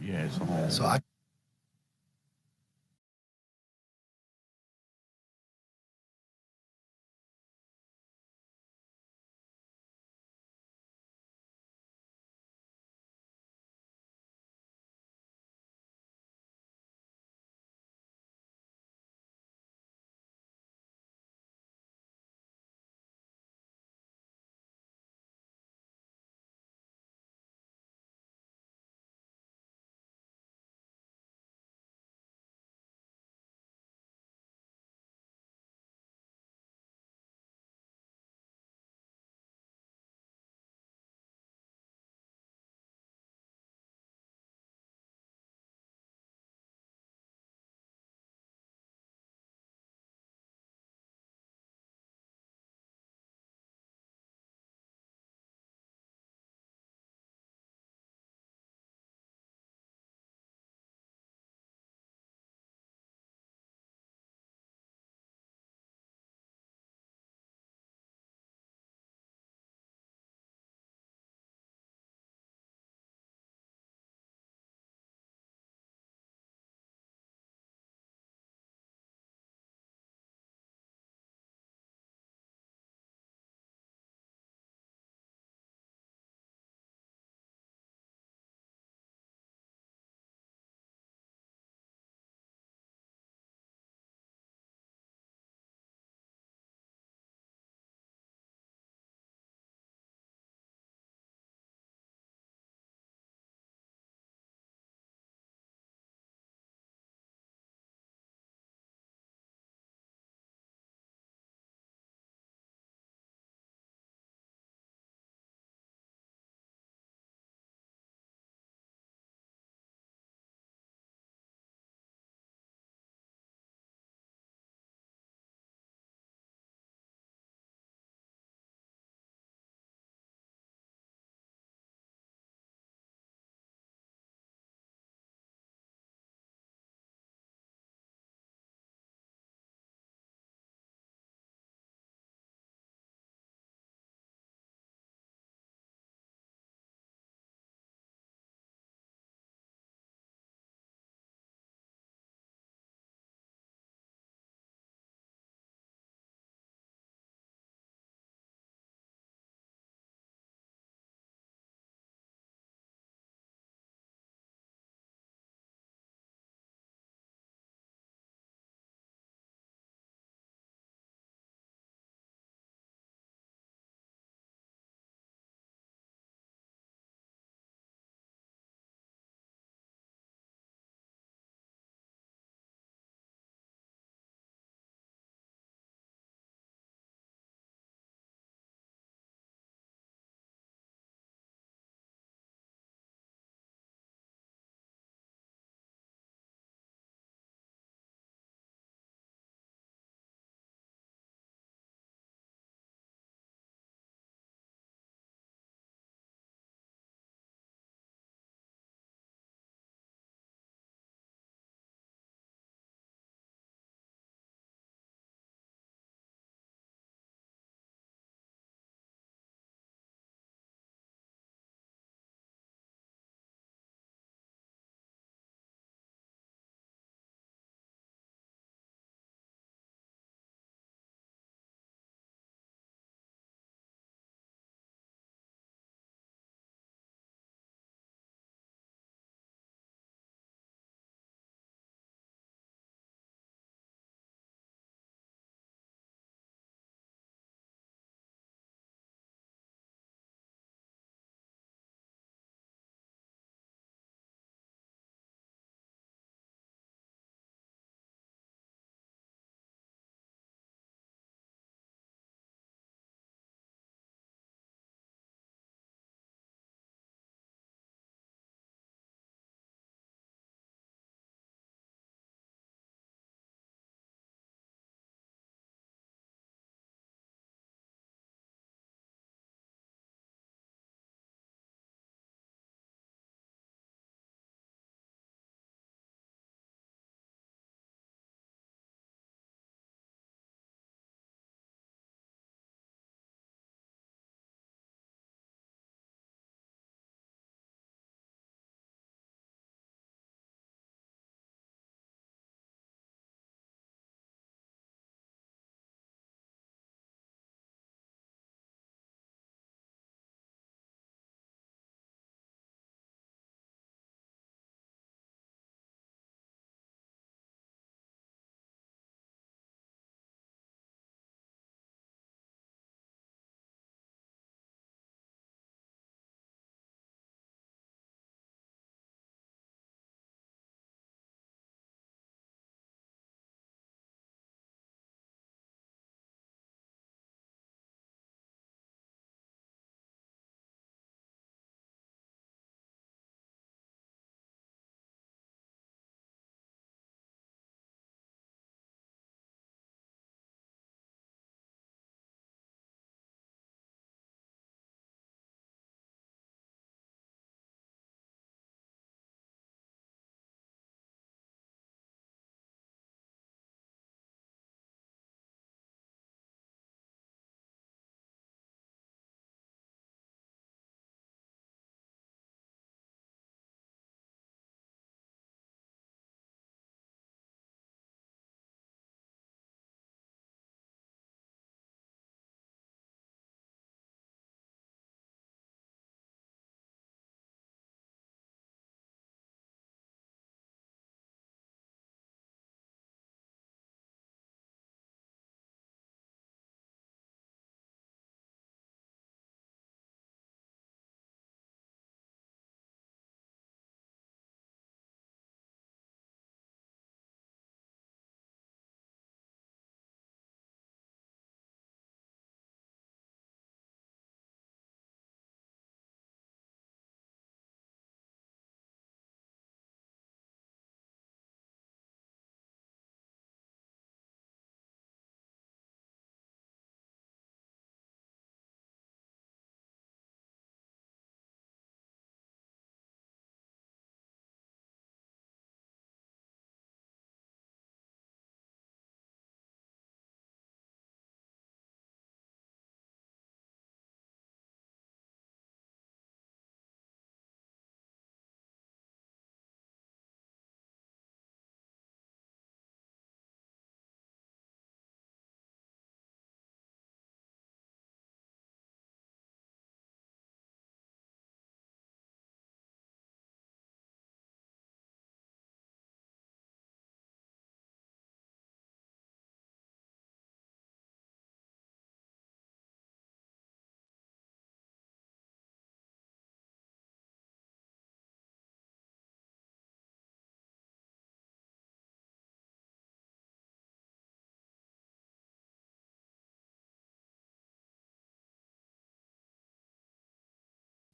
Yeah, it's a home. So I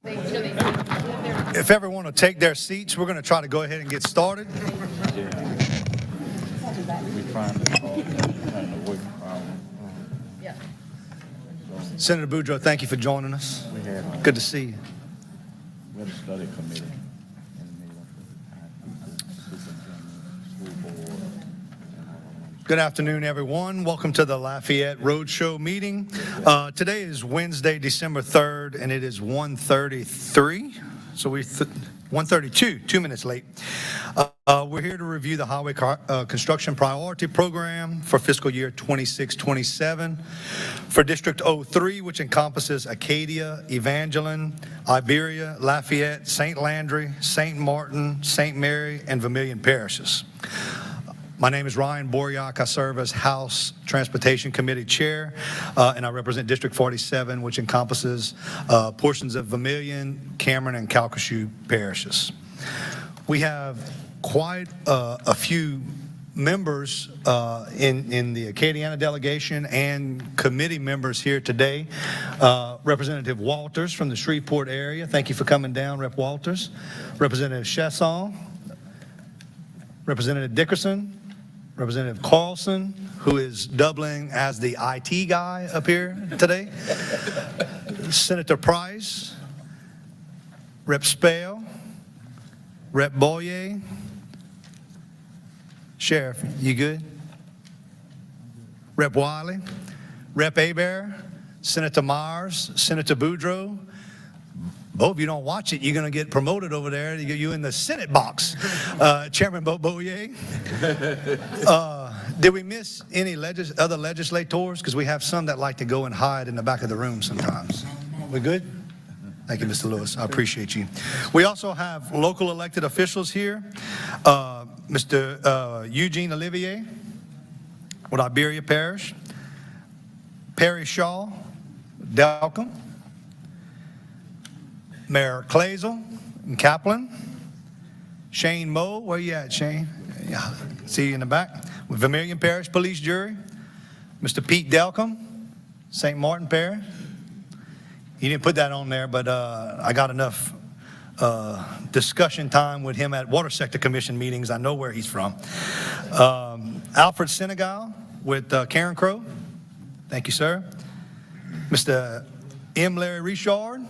If everyone will take their seats, we're going to try to go ahead and get started. We're trying to work Senator Boudreaux, thank you for joining us. Good to see you. we had a study committee. Good afternoon, everyone. Welcome to the Lafayette Roadshow meeting. Today is Wednesday, December 3rd, and it is 1:33. So 1:32, 2 minutes late. We're here to review the Highway Construction Priority Program for fiscal year 26-27 for District 03, which encompasses Acadia, Evangeline, Iberia, Lafayette, St. Landry, St. Martin, St. Mary, and Vermilion parishes. My name is Ryan Boryak. I serve as House Transportation Committee Chair, and I represent District 47, which encompasses portions of Vermilion, Cameron, and Calcasieu parishes. We have quite a few members in the Acadiana delegation and committee members here today. Representative Walters from the Shreveport area. Thank you for coming down, Rep. Walters. Representative Chesson. Representative Dickerson. Representative Carlson, who is doubling as the IT guy up here today. Senator Price, Rep. Spale, Rep. Boyer. Sheriff, you good? Rep. Wiley, Rep. Hebert, Senator Myers, Senator Boudreaux. Both of you don't watch it, you're going to get promoted over there. You in the Senate box. Chairman Boyer. Did we miss any other legislators? Because we have some that like to go and hide in the back of the room sometimes. We good? Thank you, Mr. Lewis. I appreciate you. We also have local elected officials here. Mr. Eugene Olivier with Iberia Parish. Perry Shaw, Delcombe. Mayor Clazel and Kaplan. Shane Moe, where you at, Shane? Yeah, see you in the back. With Vermilion Parish Police Jury. Mr. Pete Delcombe, St. Martin Parish. He didn't put that on there, but I got enough discussion time with him at Water Sector Commission meetings. I know where he's from. Alfred Senegal with Karen Crow. Thank you, sir. Mr. M. Larry Richard.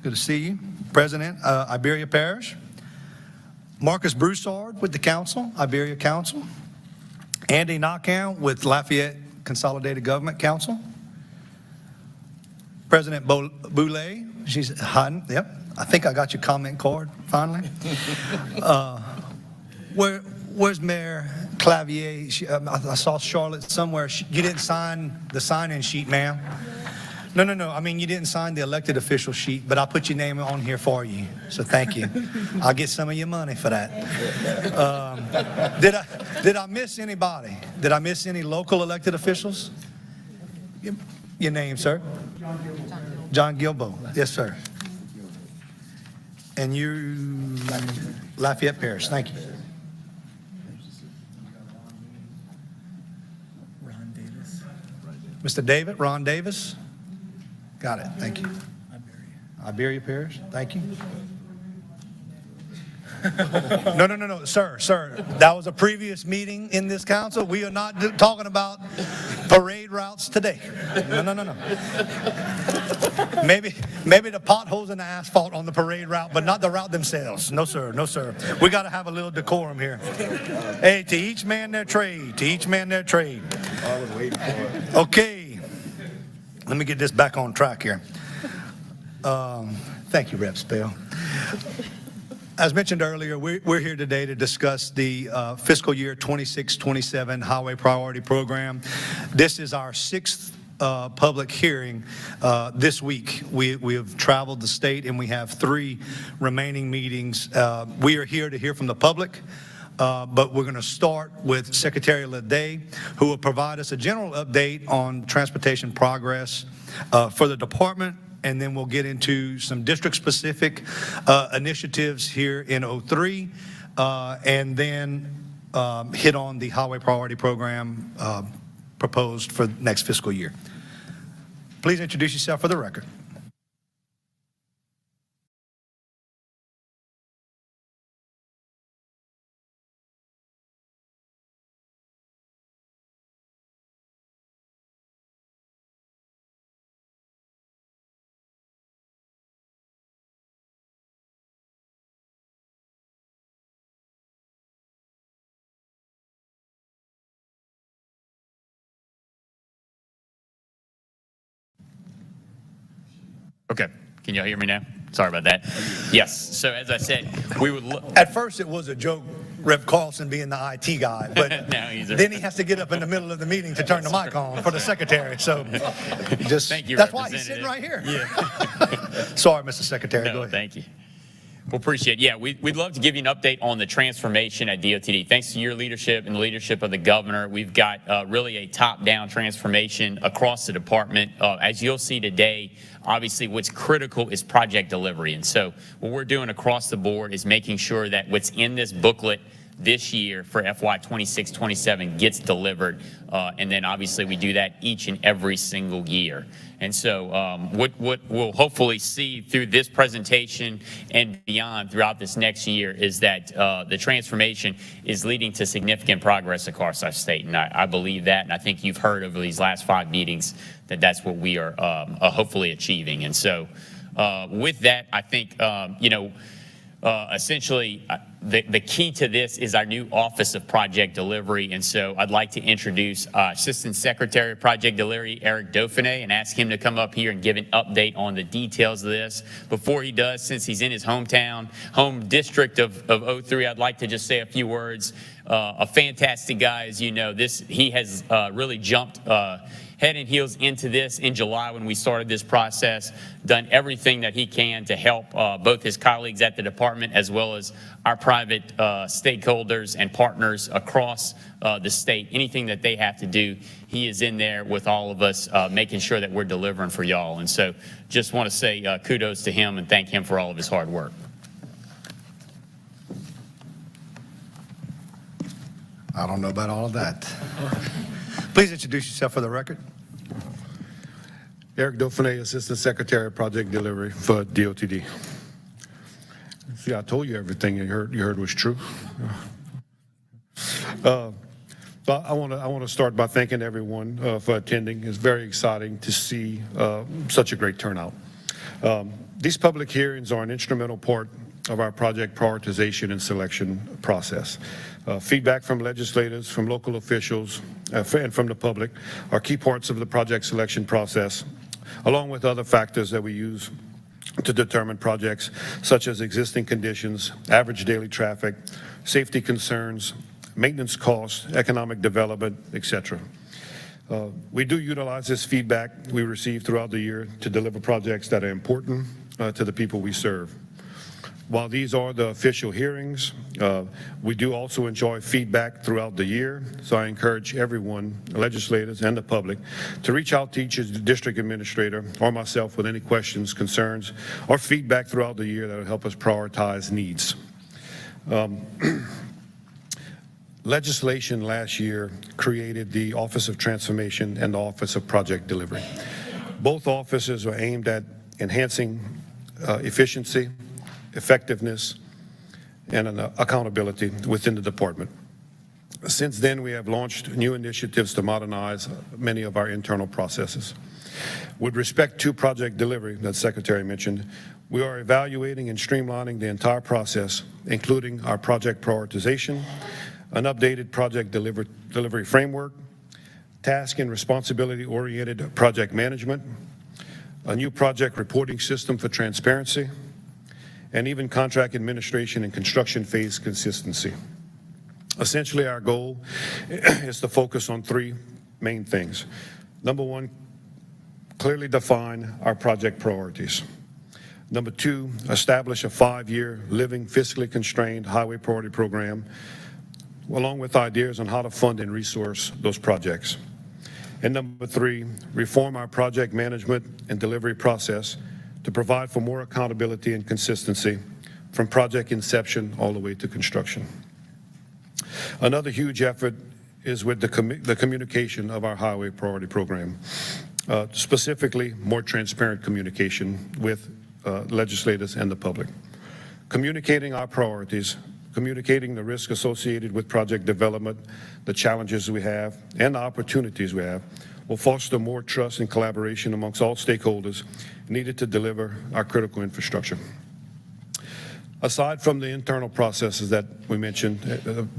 Good to see you. President, Iberia Parish. Marcus Broussard with the council, Iberia Council. Andy Knockout with Lafayette Consolidated Government Council. President Boulay, she's hiding, yep. I think I got your comment card, finally. Where's Mayor Clavier? I saw Charlotte somewhere. You didn't sign the sign-in sheet, ma'am. No. I mean, you didn't sign the elected official sheet, but I put your name on here for you. So thank you. I'll get some of your money for that. Did I miss anybody? Did I miss any local elected officials? Your name, sir? John Gilbo. Yes, sir. And you, Lafayette Parish. Thank you. Ron Davis. Mr. David, Ron Davis. Got it. Thank you. Iberia Parish. Thank you. No, sir. That was a previous meeting in this council. We are not talking about parade routes today. No. Maybe the potholes in the asphalt on the parade route, but not the route themselves. No, sir. We got to have a little decorum here. Hey, to each man their trade. I was waiting for it. Okay. Let me get this back on track here. Thank you, Rep. Spale. As mentioned earlier, we're here today to discuss the fiscal year 26-27 Highway Priority Program. This is our sixth public hearing this week. We have traveled the state and we have 3 remaining meetings. We are here to hear from the public. But we're going to start with Secretary Ledet, who will provide us a general update on transportation progress for the department, and then we'll get into some district-specific initiatives here in 03, and then hit on the Highway Priority Program proposed for next fiscal year. Please introduce yourself for the record. Okay. Can y'all hear me now? Sorry about that. Yes. So as I said, we would look. At first, it was a joke, Rev Carlson being the IT guy, but Now he's a- then he has to get up in the middle of the meeting to turn the mic on for the secretary. So just Thank you, that's why he's sitting Representative. right here. Sorry, Mr. Secretary. Go No, ahead. thank you. Well, appreciate it. Yeah, we'd love to give you an update on the transformation at DOTD. Thanks to your leadership and the leadership of the governor, we've got really a top-down transformation across the department. As you'll see today, obviously what's critical is project delivery. And so what we're doing across the board is making sure that what's in this booklet this year for FY 26-27 gets delivered. And then obviously we do that each and every single year. And so what we'll hopefully see through this presentation and beyond throughout this next year is that the transformation is leading to significant progress across our state. And I believe that, and I think you've heard over these last 5 meetings that that's what we are hopefully achieving. And so with that, I think, essentially, the key to this is our new Office of Project Delivery. And so I'd like to introduce Assistant Secretary of Project Delivery, Eric Dauphiné, and ask him to come up here and give an update on the details of this. Before he does, since he's in his home district of O3, I'd like to just say a few words. A fantastic guy, as you know. He has really jumped head and heels into this in July when we started this process, done everything that he can to help both his colleagues at the department as well as our private stakeholders and partners across the state. Anything that they have to do, he is in there with all of us, making sure that we're delivering for y'all. And so just want to say kudos to him and thank him for all of his hard work. I don't know about all of that. Please introduce yourself for the record. Eric Dauphiné, Assistant Secretary of Project Delivery for DOTD. See, I told you everything you heard was true. So I want to start by thanking everyone for attending. It's very exciting to see such a great turnout. These public hearings are an instrumental part of our project prioritization and selection process. Feedback from legislators, from local officials, and from the public are key parts of the project selection process, along with other factors that we use to determine projects such as existing conditions, average daily traffic, safety concerns, maintenance costs, economic development, etc. We do utilize this feedback we receive throughout the year to deliver projects that are important to the people we serve. While these are the official hearings, we do also enjoy feedback throughout the year. So I encourage everyone, legislators and the public, to reach out to each district administrator or myself with any questions, concerns, or feedback throughout the year that will help us prioritize needs. Legislation last year created the Office of Transformation and the Office of Project Delivery. Both offices are aimed at enhancing efficiency, effectiveness, and accountability within the department. Since then, we have launched new initiatives to modernize many of our internal processes. With respect to project delivery that Secretary mentioned, we are evaluating and streamlining the entire process, including our project prioritization, an updated project delivery framework, task and responsibility-oriented project management, a new project reporting system for transparency, and even contract administration and construction phase consistency. Essentially, our goal is to focus on 3 main things. Number 1, clearly define our project priorities. Number 2, establish a 5-year living fiscally constrained highway priority program, along with ideas on how to fund and resource those projects. And number 3, reform our project management and delivery process to provide for more accountability and consistency from project inception all the way to construction. Another huge effort is with the communication of our highway priority program, specifically more transparent communication with legislators and the public. Communicating our priorities, communicating the risk associated with project development, the challenges we have, and the opportunities we have, will foster more trust and collaboration amongst all stakeholders needed to deliver our critical infrastructure. Aside from the internal processes that we mentioned,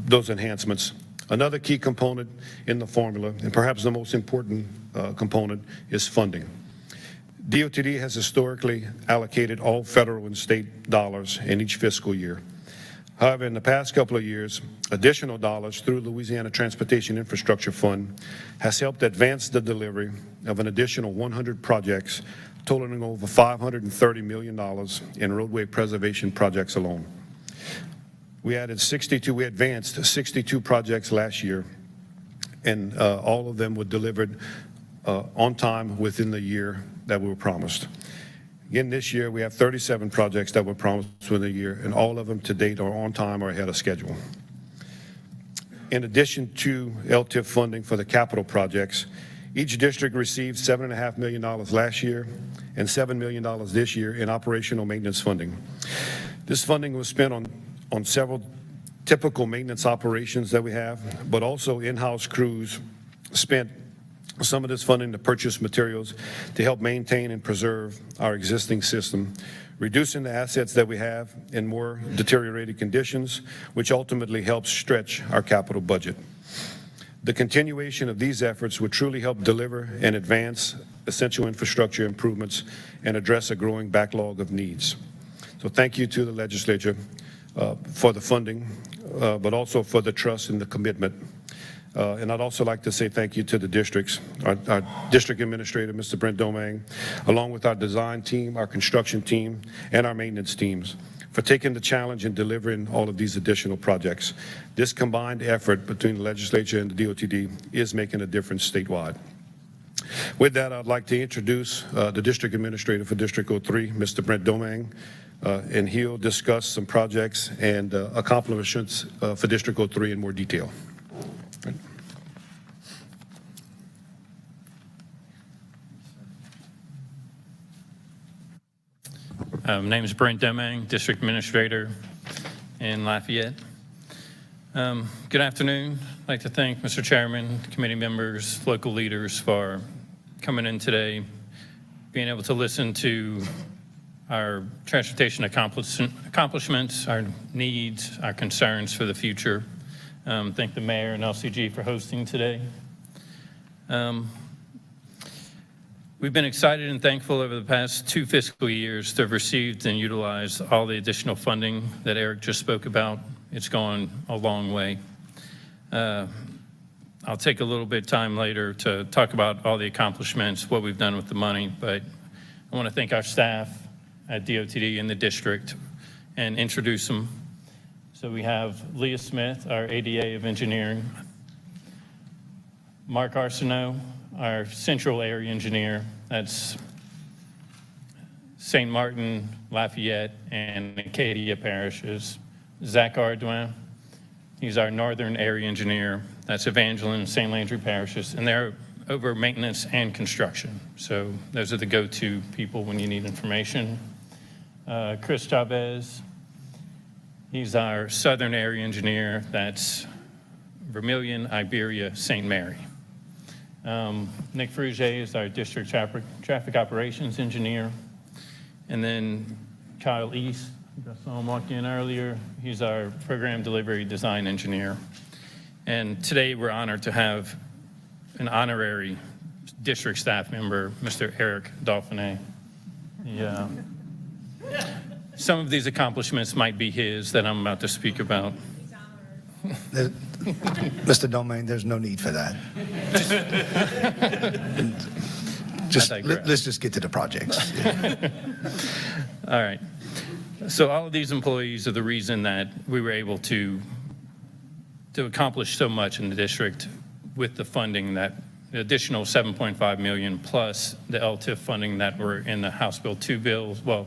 those enhancements, another key component in the formula, and perhaps the most important component, is funding. DOTD has historically allocated all federal and state dollars in each fiscal year. However, in the past couple of years, additional dollars through Louisiana Transportation Infrastructure Fund has helped advance the delivery of an additional 100 projects totaling over $530 million in roadway preservation projects alone. We advanced 62 projects last year, and all of them were delivered on time within the year that we were promised. Again, this year we have 37 projects that were promised within the year, and all of them to date are on time or ahead of schedule. In addition to LTIF funding for the capital projects, each district received $7.5 million last year and $7 million this year in operational maintenance funding. This funding was spent on several typical maintenance operations that we have, but also in-house crews spent some of this funding to purchase materials to help maintain and preserve our existing system, reducing the assets that we have in more deteriorated conditions, which ultimately helps stretch our capital budget. The continuation of these efforts would truly help deliver and advance essential infrastructure improvements and address a growing backlog of needs. So thank you to the legislature for the funding, but also for the trust and the commitment. And I'd also like to say thank you to the districts, our district administrator, Mr. Brent Domingue, along with our design team, our construction team, and our maintenance teams for taking the challenge and delivering all of these additional projects. This combined effort between the legislature and the DOTD is making a difference statewide. With that, I'd like to introduce the district administrator for District 03, Mr. Brent Domingue, and he'll discuss some projects and accomplishments for District 03 in more detail. My name is Brent Domingue, District Administrator in Lafayette. Good afternoon. I'd like to thank Mr. Chairman, committee members, local leaders for coming in today, being able to listen to our transportation accomplishments, our needs, our concerns for the future. Thank the mayor and LCG for hosting today. We've been excited and thankful over the past 2 fiscal years to have received and utilized all the additional funding that Eric just spoke about. It's gone a long way. I'll take a little bit of time later to talk about all the accomplishments, what we've done with the money, but I want to thank our staff at DOTD in the district and introduce them. So we have Leah Smith, our ADA of Engineering, Mark Arsenault, our Central Area Engineer, that's St. Martin, Lafayette, and Acadia parishes. Zach Ardoin, he's our Northern Area Engineer, that's Evangeline and St. Landry parishes, and they're over maintenance and construction. So those are the go-to people when you need information. Chris Chavez, he's our Southern Area Engineer, that's Vermilion, Iberia, St. Mary. Nick Frugier is our district traffic operations engineer. And then Kyle East, I saw him walk in earlier. He's our program delivery design engineer. And today we're honored to have an honorary district staff member, Mr. Eric Dauphiné. Some of these accomplishments might be his that I'm about to speak about. Mr. Domingue, there's no need for that. Let's just get to the projects. All right. So all of these employees are the reason that we were able to accomplish so much in the district with the funding, that the additional $7.5 million plus the LTIF funding that were in the House Bill 2 bills. Well,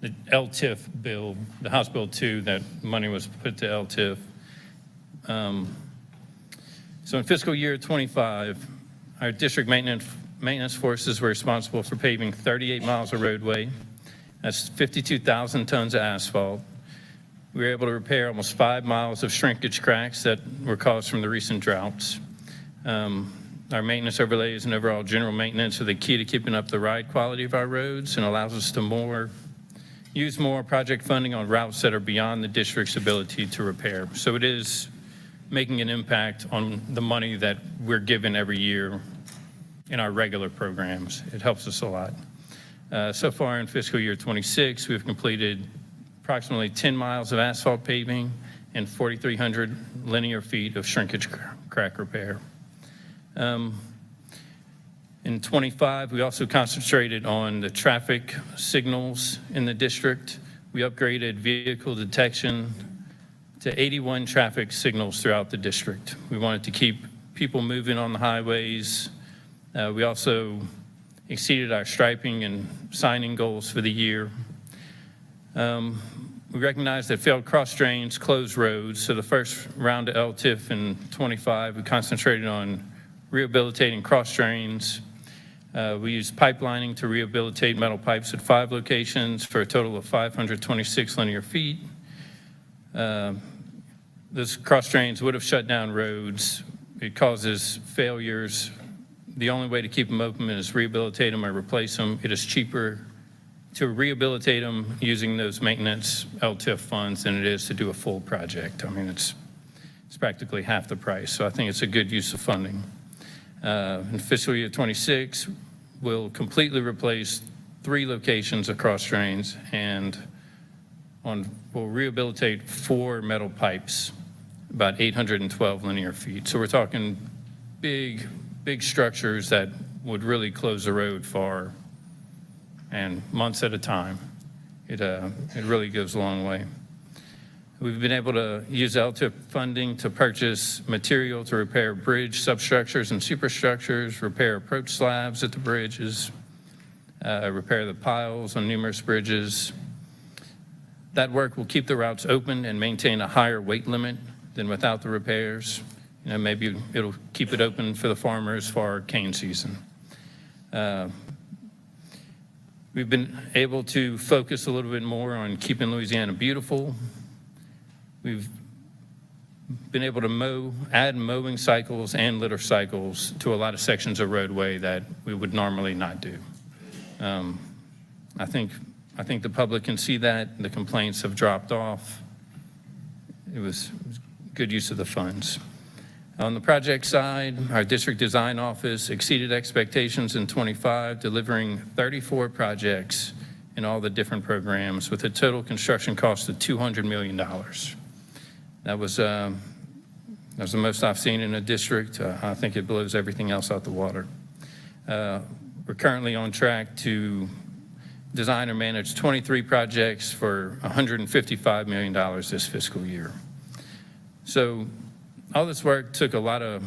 the LTIF bill, the House Bill 2, that money was put to LTIF. So in fiscal year 25, our district maintenance forces were responsible for paving 38 miles of roadway. That's 52,000 tons of asphalt. We were able to repair almost 5 miles of shrinkage cracks that were caused from the recent droughts. Our maintenance overlays and overall general maintenance are the key to keeping up the ride quality of our roads and allows us to use more project funding on routes that are beyond the district's ability to repair. So it is making an impact on the money that we're given every year in our regular programs. It helps us a lot. So far in fiscal year '26, we've completed approximately 10 miles of asphalt paving and 4,300 linear feet of shrinkage crack repair. In '25, we also concentrated on the traffic signals in the district. We upgraded vehicle detection to 81 traffic signals throughout the district. We wanted to keep people moving on the highways. We also exceeded our striping and signing goals for the year. We recognized that failed cross drains closed roads. So the first round of LTIF in '25, we concentrated on rehabilitating cross drains. We used pipelining to rehabilitate metal pipes at 5 locations for a total of 526 linear feet. Those cross drains would have shut down roads. It causes failures. The only way to keep them open is rehabilitate them or replace them. It is cheaper to rehabilitate them using those maintenance LTIF funds than it is to do a full project. I mean, it's practically half the price. So I think it's a good use of funding. In fiscal year '26, we'll completely replace 3 locations of cross drains and we'll rehabilitate 4 metal pipes, about 812 linear feet. So we're talking big structures that would really close the road for and months at a time. It really goes a long way. We've been able to use LTIP funding to purchase material to repair bridge substructures and superstructures, repair approach slabs at the bridges, repair the piles on numerous bridges. That work will keep the routes open and maintain a higher weight limit than without the repairs. You know, maybe it'll keep it open for the farmers for cane season. We've been able to focus a little bit more on keeping Louisiana beautiful. We've been able to add mowing cycles and litter cycles to a lot of sections of roadway that we would normally not do. I think the public can see that. The complaints have dropped off. It was good use of the funds. On the project side, our district design office exceeded expectations in '25, delivering 34 projects in all the different programs with a total construction cost of $200 million. That was the most I've seen in a district. I think it blows everything else out the water. We're currently on track to design or manage 23 projects for $155 million this fiscal year. So all this work took a lot of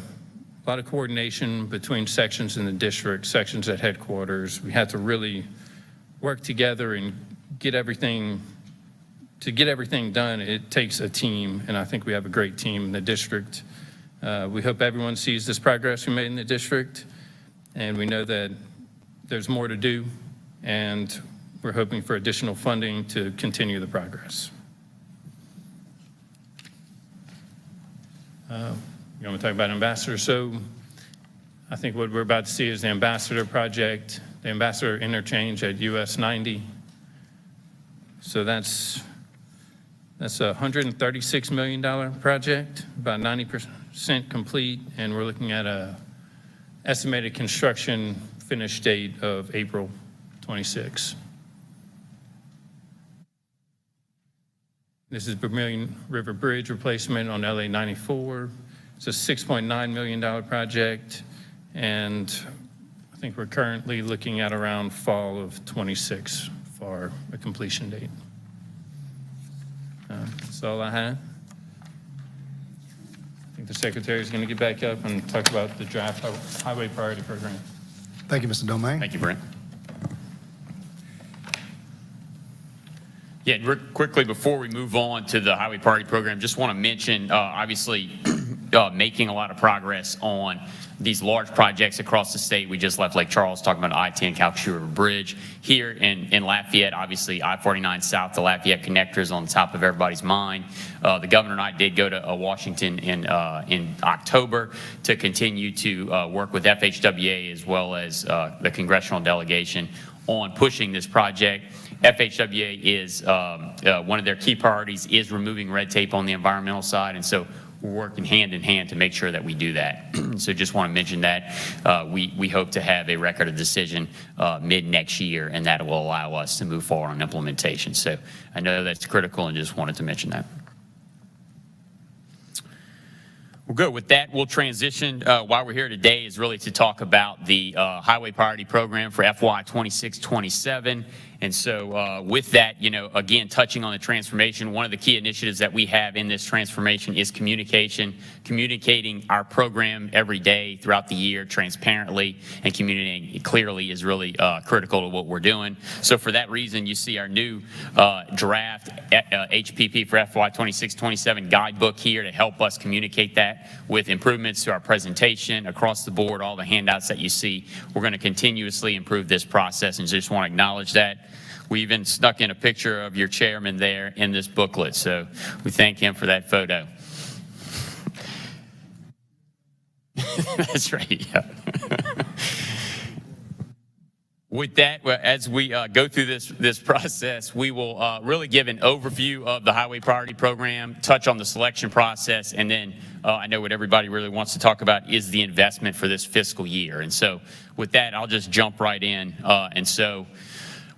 coordination between sections in the district, sections at headquarters. We had to really work together and get everything. To get everything done, it takes a team, and I think we have a great team in the district. We hope everyone sees this progress we made in the district, and we know that there's more to do, and we're hoping for additional funding to continue the progress. You want me to talk about Ambassador? So I think what we're about to see is the Ambassador project, the Ambassador interchange at US 90. So that's a $136 million project, about 90% complete, and we're looking at a estimated construction finish date of April 26. This is Vermilion River Bridge replacement on LA 94. It's a $6.9 million project, and I think we're currently looking at around fall of 26 for a completion date. That's all I had. I think the Secretary is going to get back up and talk about the draft highway priority program. Thank you, Mr. Domingue. Thank you, Brent. Yeah, quickly before we move on to the highway priority program, just want to mention, obviously, making a lot of progress on these large projects across the state. We just left Lake Charles talking about I-10 Calcasieu River Bridge. Here in Lafayette, obviously, I-49 South to Lafayette connector is on the top of everybody's mind. The governor and I did go to Washington in October to continue to work with FHWA as well as the congressional delegation on pushing this project. FHWA is one of their key priorities is removing red tape on the environmental side, and so we're working hand in hand to make sure that we do that. So just want to mention that we hope to have a record of decision mid next year, and that will allow us to move forward on implementation. So I know that's critical, and just wanted to mention that. Well, good. With that, we'll transition. Why we're here today is really to talk about the Highway Priority Program for FY 26-27. And so with that, again, touching on the transformation, one of the key initiatives that we have in this transformation is communication, communicating our program every day throughout the year transparently, and communicating clearly is really critical to what we're doing. So for that reason, you see our new draft HPP for FY 26-27 guidebook here to help us communicate that with improvements to our presentation across the board, all the handouts that you see. We're going to continuously improve this process, and just want to acknowledge that. We even stuck in a picture of your chairman there in this booklet, so we thank him for that photo. That's right, yeah. With that, as we go through this process, we will really give an overview of the Highway Priority Program, touch on the selection process, and then I know what everybody really wants to talk about is the investment for this fiscal year. And so with that, I'll just jump right in.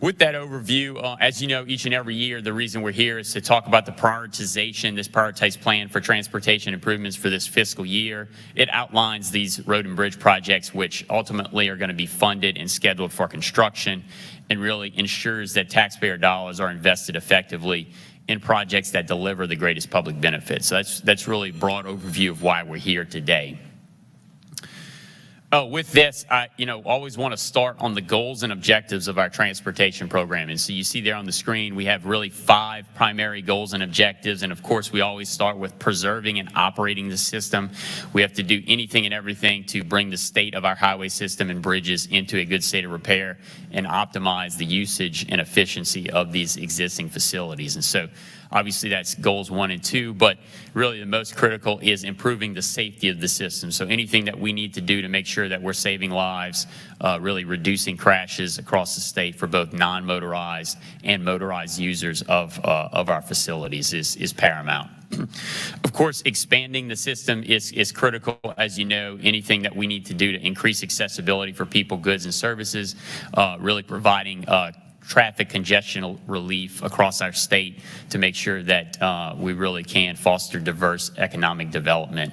With that overview, as you know, each and every year, the reason we're here is to talk about the prioritization, this prioritized plan for transportation improvements for this fiscal year. It outlines these road and bridge projects, which ultimately are going to be funded and scheduled for construction, and really ensures that taxpayer dollars are invested effectively in projects that deliver the greatest public benefits. So that's really a broad overview of why we're here today. With this, I always want to start on the goals and objectives of our transportation program. And so you see there on the screen, we have really 5 primary goals and objectives. And of course, we always start with preserving and operating the system. We have to do anything and everything to bring the state of our highway system and bridges into a good state of repair and optimize the usage and efficiency of these existing facilities. And so obviously, that's goals 1 and 2, but really the most critical is improving the safety of the system. So anything that we need to do to make sure that we're saving lives, really reducing crashes across the state for both non-motorized and motorized users of our facilities is paramount. Of course, expanding the system is critical. As you know, anything that we need to do to increase accessibility for people, goods, and services, really providing traffic congestion relief across our state to make sure that we really can foster diverse economic development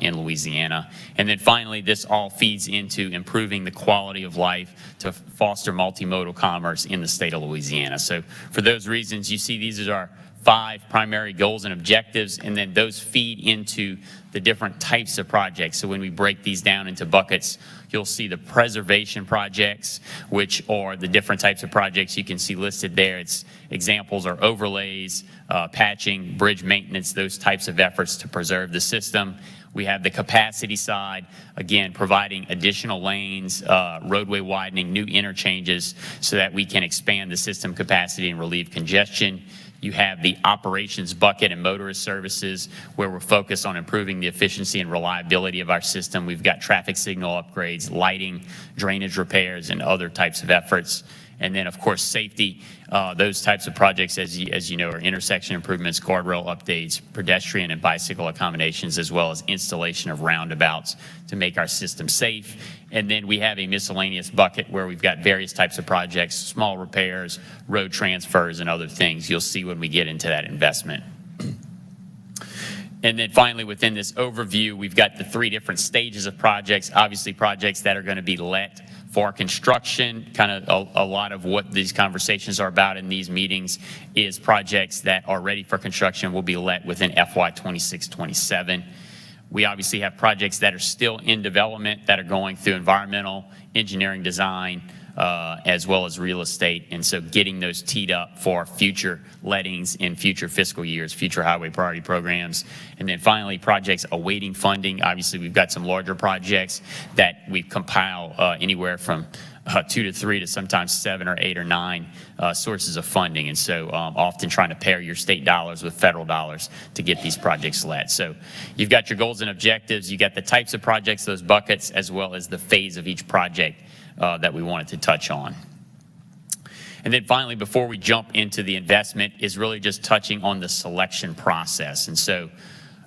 in Louisiana. And then finally, this all feeds into improving the quality of life to foster multimodal commerce in the state of Louisiana. So for those reasons, you see these are our 5 primary goals and objectives, and then those feed into the different types of projects. So when we break these down into buckets, you'll see the preservation projects, which are the different types of projects you can see listed there. Its examples are overlays, patching, bridge maintenance, those types of efforts to preserve the system. We have the capacity side, again, providing additional lanes, roadway widening, new interchanges so that we can expand the system capacity and relieve congestion. You have the operations bucket and motorist services, where we're focused on improving the efficiency and reliability of our system. We've got traffic signal upgrades, lighting, drainage repairs, and other types of efforts. And then, of course, safety. Those types of projects, as you know, are intersection improvements, guardrail updates, pedestrian and bicycle accommodations, as well as installation of roundabouts to make our system safe. And then we have a miscellaneous bucket where we've got various types of projects, small repairs, road transfers, and other things you'll see when we get into that investment. And then finally, within this overview, we've got the 3 different stages of projects. Obviously, projects that are going to be let for construction. Kind of a lot of what these conversations are about in these meetings is projects that are ready for construction will be let within FY 26-27. We obviously have projects that are still in development that are going through environmental engineering design, as well as real estate. And so getting those teed up for future lettings in future fiscal years, future highway priority programs. And then finally, projects awaiting funding. Obviously, we've got some larger projects that we compile anywhere from 2 to 3 to sometimes 7 or 8 or 9 sources of funding. And so often trying to pair your state dollars with federal dollars to get these projects let. So you've got your goals and objectives, you got the types of projects, those buckets, as well as the phase of each project that we wanted to touch on. And then finally, before we jump into the investment, is really just touching on the selection process. And so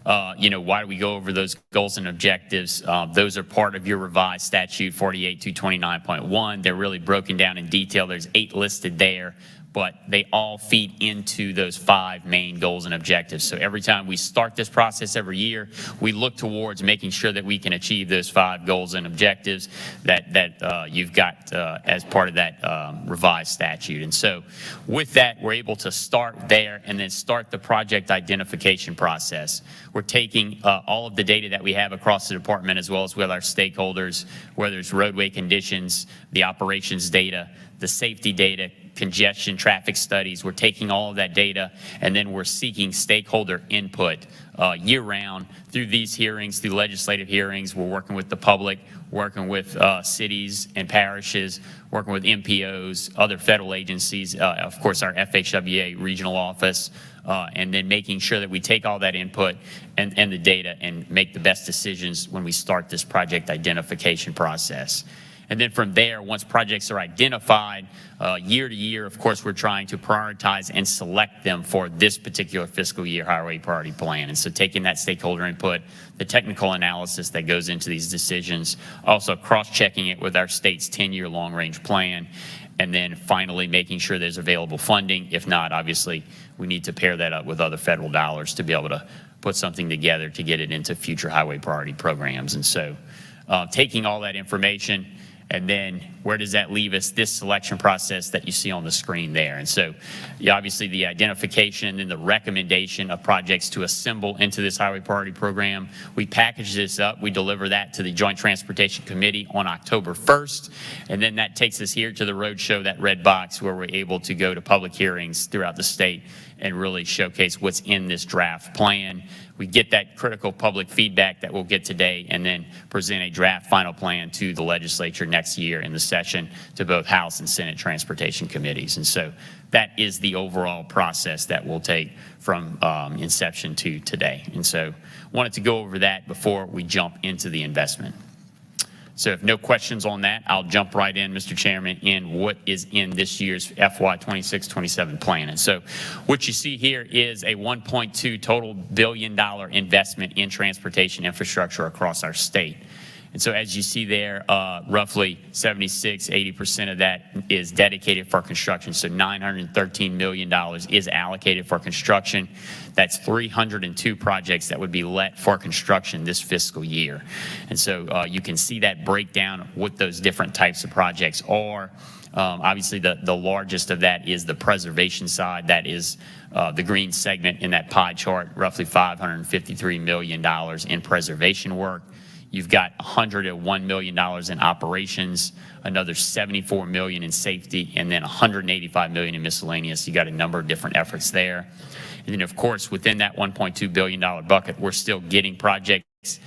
why do we go over those goals and objectives? Those are part of your revised statute 48229.1. They're really broken down in detail. There's 8 listed there, but they all feed into those 5 main goals and objectives. So every time we start this process every year, we look towards making sure that we can achieve those 5 goals and objectives that you've got as part of that revised statute. And so with that, we're able to start there and then start the project identification process. We're taking all of the data that we have across the department as well as with our stakeholders, whether it's roadway conditions, the operations data, the safety data, congestion, traffic studies. We're taking all of that data, and then we're seeking stakeholder input year-round through these hearings, through legislative hearings. We're working with the public, working with cities and parishes, working with MPOs, other federal agencies, of course, our FHWA regional office, and then making sure that we take all that input and the data and make the best decisions when we start this project identification process. And then from there, once projects are identified, year to year, of course, we're trying to prioritize and select them for this particular fiscal year highway priority plan. And so taking that stakeholder input, the technical analysis that goes into these decisions, also cross-checking it with our state's 10-year long-range plan, and then finally making sure there's available funding. If not, obviously, we need to pair that up with other federal dollars to be able to put something together to get it into future highway priority programs. And so taking all that information, and then where does that leave us? This selection process that you see on the screen there. And so obviously the identification and then the recommendation of projects to assemble into this highway priority program. We package this up. We deliver that to the Joint Transportation Committee on October 1st. And then that takes us here to the road show, that red box, where we're able to go to public hearings throughout the state and really showcase what's in this draft plan. We get that critical public feedback that we'll get today and then present a draft final plan to the legislature next year in the session to both House and Senate Transportation Committees. And so that is the overall process that we'll take from inception to today. And so wanted to go over that before we jump into the investment. So if no questions on that, I'll jump right in, Mr. Chairman, in what is in this year's FY 26-27 plan. And so what you see here is a $1.2 total billion investment in transportation infrastructure across our state. And so as you see there, roughly 80% of that is dedicated for construction. So $913 million is allocated for construction. That's 302 projects that would be let for construction this fiscal year. And so you can see that breakdown, what those different types of projects are. Obviously, the largest of that is the preservation side. That is the green segment in that pie chart, roughly $553 million in preservation work. You've got $101 million in operations, another $74 million in safety, and then $185 million in miscellaneous. You got a number of different efforts there. And then, of course, within that $1.2 billion bucket, we're still getting projects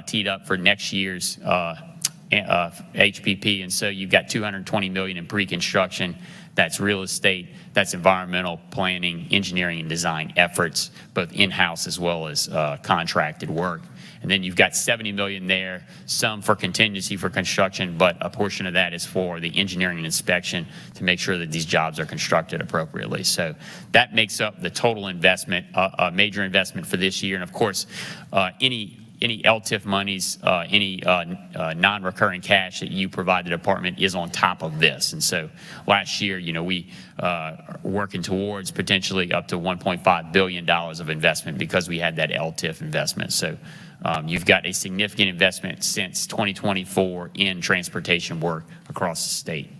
teed up for next year's HPP. And so you've got $220 million in pre-construction. That's real estate, that's environmental planning, engineering, and design efforts, both in-house as well as contracted work. And then you've got $70 million there, some for contingency for construction, but a portion of that is for the engineering and inspection to make sure that these jobs are constructed appropriately. So that makes up the total investment, a major investment for this year. And of course, any LTIF monies, any non-recurring cash that you provide the department is on top of this. And so last year, we were working towards potentially up to $1.5 billion of investment because we had that LTIF investment. So you've got a significant investment since 2024 in transportation work across the state.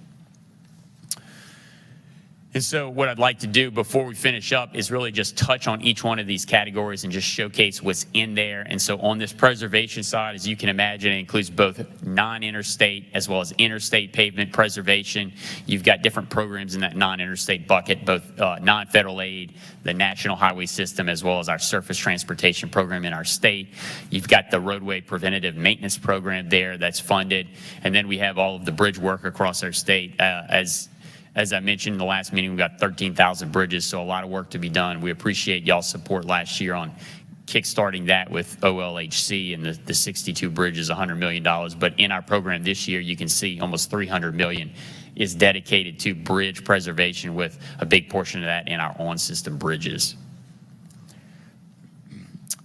And so what I'd like to do before we finish up is really just touch on each one of these categories and just showcase what's in there. And so on this preservation side, as you can imagine, it includes both non-interstate as well as interstate pavement preservation. You've got different programs in that non-interstate bucket, both non-federal aid, the National Highway System, as well as our surface transportation program in our state. You've got the roadway preventative maintenance program there that's funded. And then we have all of the bridge work across our state. As I mentioned in the last meeting, we've got 13,000 bridges, so a lot of work to be done. We appreciate y'all's support last year on kickstarting that with OLHC and the 62 bridges, $100 million. But in our program this year, you can see almost $300 million is dedicated to bridge preservation, with a big portion of that in our on-system bridges.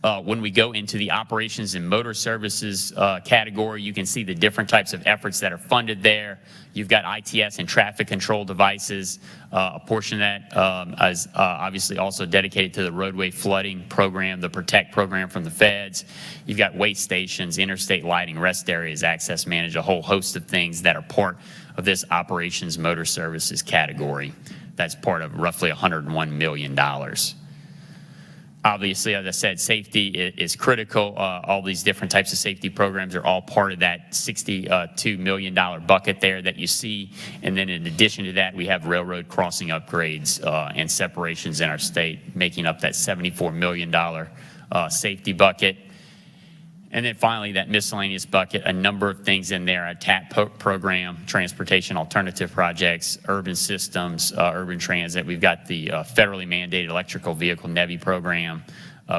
When we go into the operations and motor services category, you can see the different types of efforts that are funded there. You've got ITS and traffic control devices. A portion of that is obviously also dedicated to the roadway flooding program, the PROTECT program from the feds. You've got wait stations, interstate lighting, rest areas, access management, a whole host of things that are part of this operations motor services category. That's part of roughly $101 million. Obviously, as I said, safety is critical. All these different types of safety programs are all part of that $62 million bucket there that you see. And then in addition to that, we have railroad crossing upgrades and separations in our state, making up that $74 million safety bucket. And then finally, that miscellaneous bucket, a number of things in there, a TAP program, transportation alternative projects, urban systems, urban transit. We've got the federally mandated electrical vehicle NEVI program.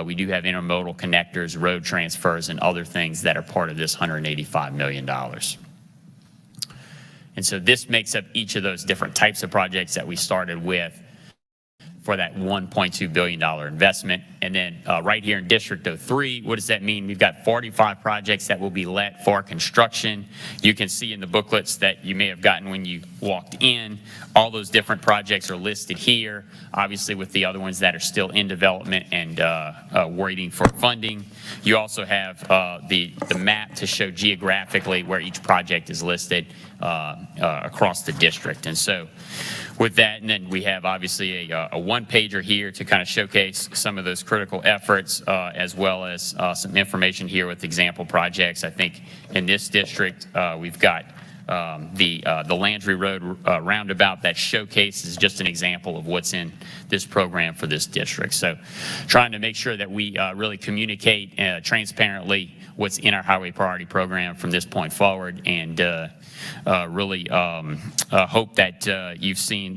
We do have intermodal connectors, road transfers, and other things that are part of this $185 million. And so this makes up each of those different types of projects that we started with for that $1.2 billion investment. And then right here in District 03, what does that mean? We've got 45 projects that will be let for construction. You can see in the booklets that you may have gotten when you walked in, all those different projects are listed here, obviously with the other ones that are still in development and waiting for funding. You also have the map to show geographically where each project is listed across the district. And so with that, and then we have obviously a one-pager here to kind of showcase some of those critical efforts, as well as some information here with example projects. I think in this district, we've got the Landry Road roundabout that showcases just an example of what's in this program for this district. So trying to make sure that we really communicate transparently what's in our highway priority program from this point forward, and really hope that you've seen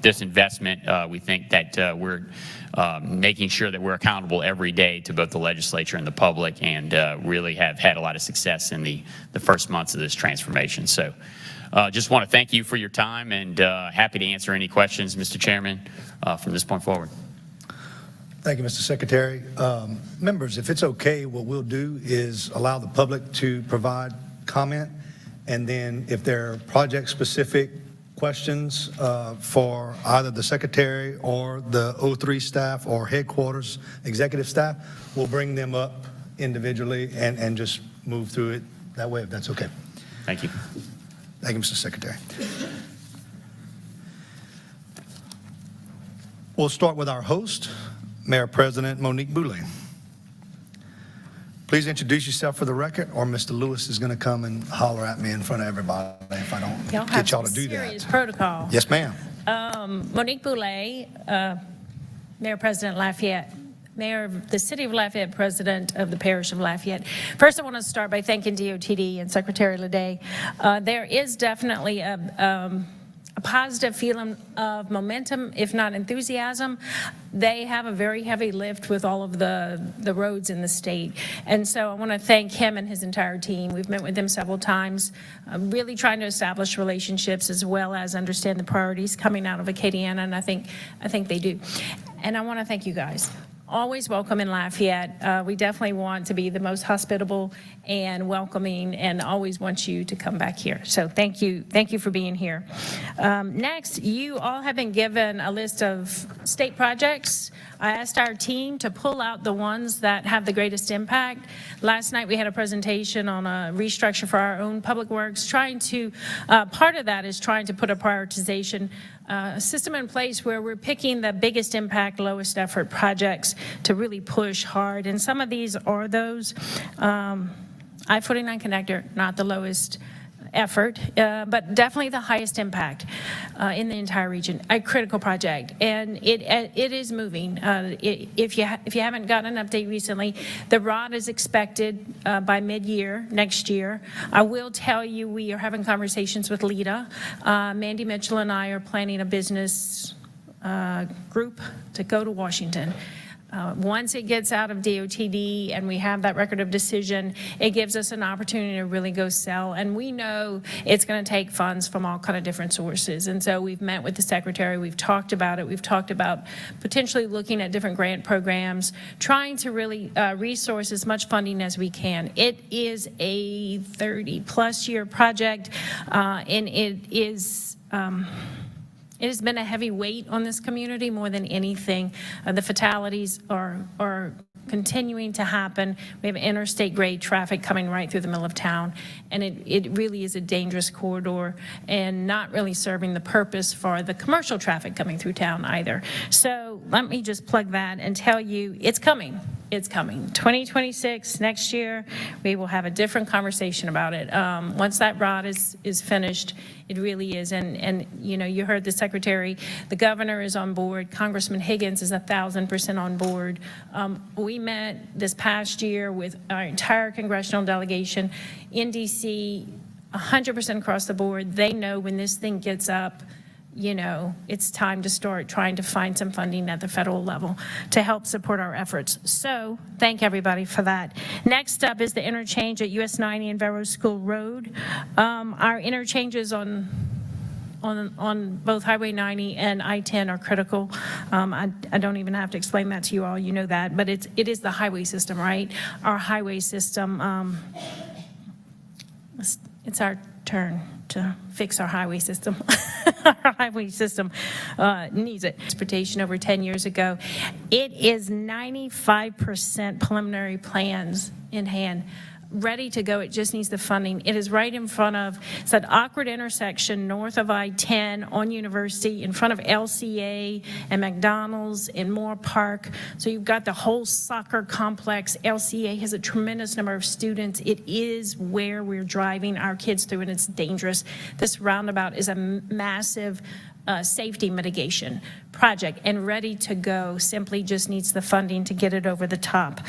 this investment. We think that we're making sure that we're accountable every day to both the legislature and the public, and really have had a lot of success in the first months of this transformation. So just want to thank you for your time, and happy to answer any questions, Mr. Chairman, from this point forward. Thank you, Mr. Secretary. Members, if it's okay, what we'll do is allow the public to provide comment, and then if there are project-specific questions for either the Secretary or the 03 staff or headquarters executive staff, we'll bring them up individually and just move through it that way, if that's okay. Thank you. Thank you, Mr. Secretary. We'll start with our host, Mayor President Monique Boulay. Please introduce yourself for the record, or Mr. Lewis is going to come and holler at me in front of everybody if I don't get y'all to do that. Serious protocol. Yes, ma'am. Monique Boulay, Mayor President Lafayette, Mayor of the City of Lafayette, President of the Parish of Lafayette. First, I want to start by thanking DOTD and Secretary Ledet. There is definitely a positive feeling of momentum, if not enthusiasm. They have a very heavy lift with all of the roads in the state. And so I want to thank him and his entire team. We've met with them several times, really trying to establish relationships as well as understand the priorities coming out of Acadiana, and I think they do. And I want to thank you guys. Always welcome in Lafayette. We definitely want to be the most hospitable and welcoming, and always want you to come back here. So thank you for being here. Next, you all have been given a list of state projects. I asked our team to pull out the ones that have the greatest impact. Last night we had a presentation on a restructure for our own public works, part of that is trying to put a prioritization system in place where we're picking the biggest impact, lowest effort projects to really push hard. And some of these are those. I-49 connector, not the lowest effort, but definitely the highest impact in the entire region. A critical project, and it is moving. If you haven't gotten an update recently, the ROD is expected by mid-year next year. I will tell you, we are having conversations with LEDA. Mandy Mitchell and I are planning a business group to go to Washington. Once it gets out of DOTD and we have that record of decision, it gives us an opportunity to really go sell. And we know it's going to take funds from all kind of different sources. And so we've met with the secretary. We've talked about it. We've talked about potentially looking at different grant programs, trying to really resource as much funding as we can. It is a 30-plus year project, and it is... It has been a heavy weight on this community more than anything. The fatalities are continuing to happen. We have interstate grade traffic coming right through the middle of town, and it really is a dangerous corridor and not really serving the purpose for the commercial traffic coming through town either. So let me just plug that and tell you it's coming. It's coming. 2026, next year, we will have a different conversation about it. Once that rod is finished, it really is. And you know, you heard the secretary, the governor is on board, Congressman Higgins is 1,000% on board. We met this past year with our entire congressional delegation in DC, 100% across the board. They know when this thing gets up, you know, it's time to start trying to find some funding at the federal level to help support our efforts. So thank everybody for that. Next up is the interchange at US 90 and Vero School Road. Our interchanges on both Highway 90 and I-10 are critical. I don't even have to explain that to you all. You know that, but it is the highway system, right? Our highway system, it's our turn to fix our highway system. Our highway system needs it. Transportation over 10 years ago. It is 95% preliminary plans in hand, ready to go. It just needs the funding. It is right in front of, it's that awkward intersection north of I-10 on University, in front of LCA and McDonald's and Moore Park. So you've got the whole soccer complex. LCA has a tremendous number of students. It is where we're driving our kids through, and it's dangerous. This roundabout is a massive safety mitigation project and ready to go. Simply just needs the funding to get it over the top.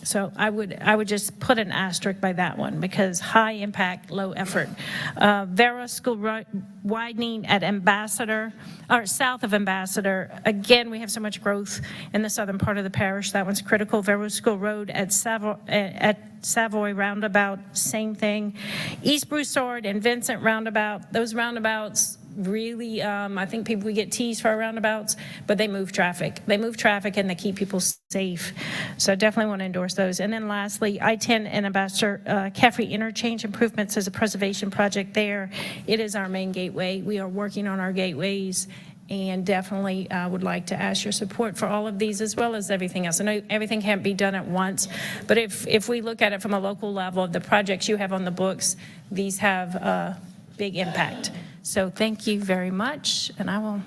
So I would just put an asterisk by that one because high impact, low effort. Vero School widening at Ambassador, or south of Ambassador. Again, we have so much growth in the southern part of the parish. That one's critical. Vero School Road at Savoy Roundabout, same thing. East Broussard and Vincent Roundabout, those roundabouts really, I think we get teased for our roundabouts, but they move traffic. They move traffic and they keep people safe. So I definitely want to endorse those. And then lastly, I-10 and Ambassador Caffrey interchange improvements is a preservation project there. It is our main gateway. We are working on our gateways and definitely would like to ask your support for all of these as well as everything else. I know everything can't be done at once, but if we look at it from a local level, the projects you have on the books, these have a big impact. So thank you very much, and I will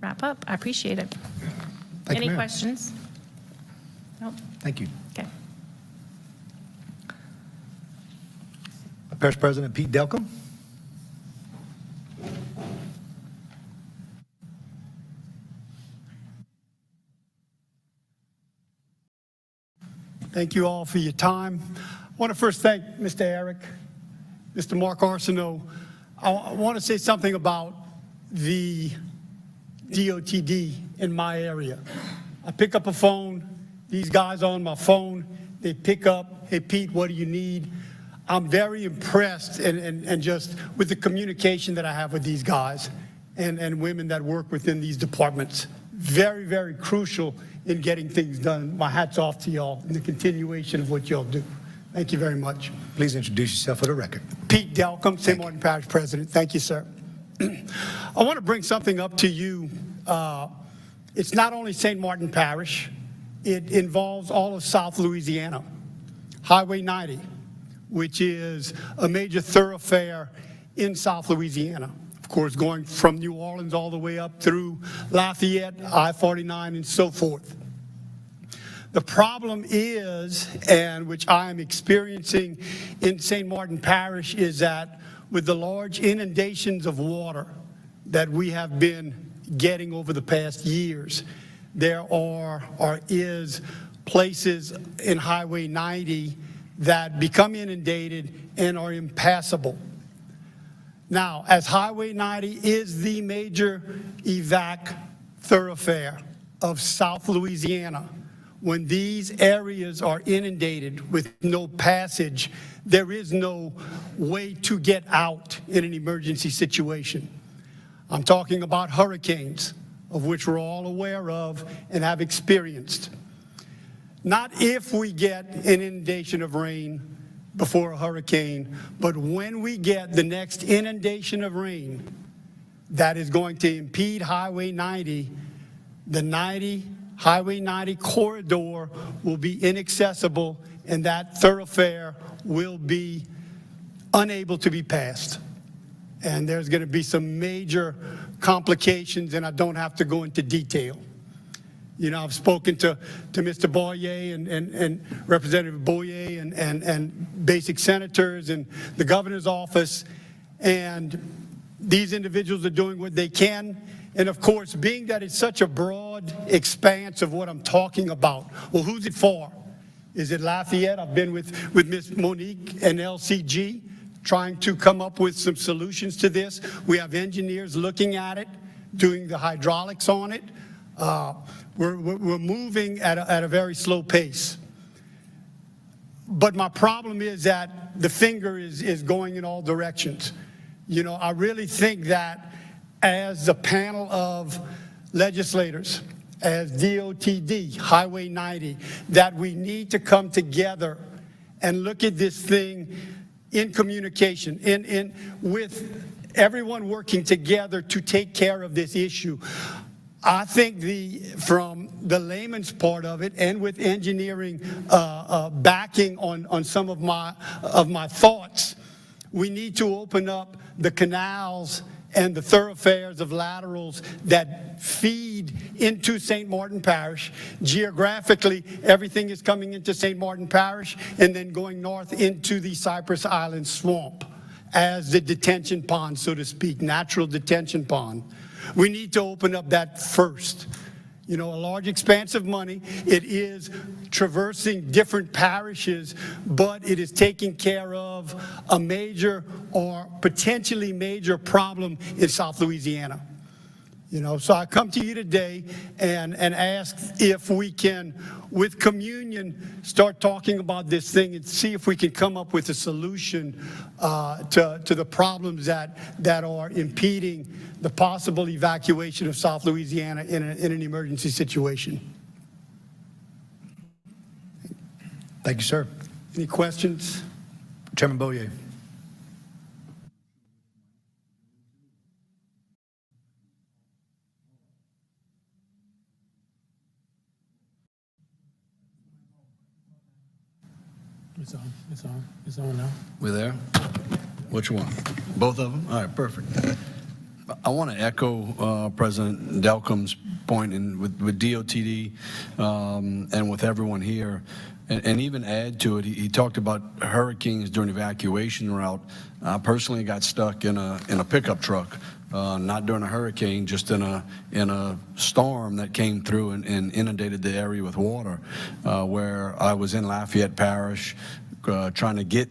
wrap up. I appreciate it. Thank you, Any ma'am. questions? Nope. Thank you. Okay. Parish President Pete Delcom. Thank you all for your time. I want to first thank Mr. Eric, Mr. Mark Arsenault. I want to say something about the DOTD in my area. I pick up a phone. These guys are on my phone. They pick up, hey, Pete, what do you need? I'm very impressed and just with the communication that I have with these guys and women that work within these departments. Very, very crucial in getting things done. My hat's off to y'all in the continuation of what y'all do. Thank you very much. Please introduce yourself for the record. Pete Delcom, St. Martin Parish President. Thank you, sir. I want to bring something up to you. It's not only St. Martin Parish. It involves all of South Louisiana. Highway 90, which is a major thoroughfare in South Louisiana. Of course, going from New Orleans all the way up through Lafayette, I-49, and so forth. The problem is, and which I am experiencing in St. Martin Parish, is that with the large inundations of water that we have been getting over the past years, there is places in Highway 90 that become inundated and are impassable. Now, as Highway 90 is the major evac thoroughfare of South Louisiana, when these areas are inundated with no passage, there is no way to get out in an emergency situation. I'm talking about hurricanes, of which we're all aware of and have experienced. Not if we get an inundation of rain before a hurricane, but when we get the next inundation of rain that is going to impede Highway 90, the Highway 90 corridor will be inaccessible, and that thoroughfare will be unable to be passed. And there's going to be some major complications, and I don't have to go into detail. You know, I've spoken to Mr. Boyer and Representative Boyer and basic senators and the governor's office, and these individuals are doing what they can. And of course, being that it's such a broad expanse of what I'm talking about, well, who's it for? Is it Lafayette? I've been with Ms. Monique and LCG trying to come up with some solutions to this. We have engineers looking at it, doing the hydraulics on it. We're moving at a very slow pace. But my problem is that the finger is going in all directions. You know, I really think that as a panel of legislators, as DOTD, Highway 90, that we need to come together and look at this thing in communication, with everyone working together to take care of this issue. I think from the layman's part of it, and with engineering backing on some of my thoughts, we need to open up the canals and the thoroughfares of laterals that feed into St. Martin Parish. Geographically, everything is coming into St. Martin Parish and then going north into the Cypress Island swamp as the detention pond, so to speak, natural detention pond. We need to open up that first. You know, a large expanse of money. It is traversing different parishes, but it is taking care of a major or potentially major problem in South Louisiana. You know, so I come to you today and ask if we can, with communion, start talking about this thing and see if we can come up with a solution to the problems that are impeding the possible evacuation of South Louisiana in an emergency situation. Thank you, sir. Any questions? Chairman Boyer. It's on now. We're there? Which one? Both of them? All right, perfect. I want to echo President Delcom's point with DOTD and with everyone here, and even add to it. He talked about hurricanes during evacuation route. I personally got stuck in a pickup truck, not during a hurricane, just in a storm that came through and inundated the area with water, where I was in Lafayette Parish trying to get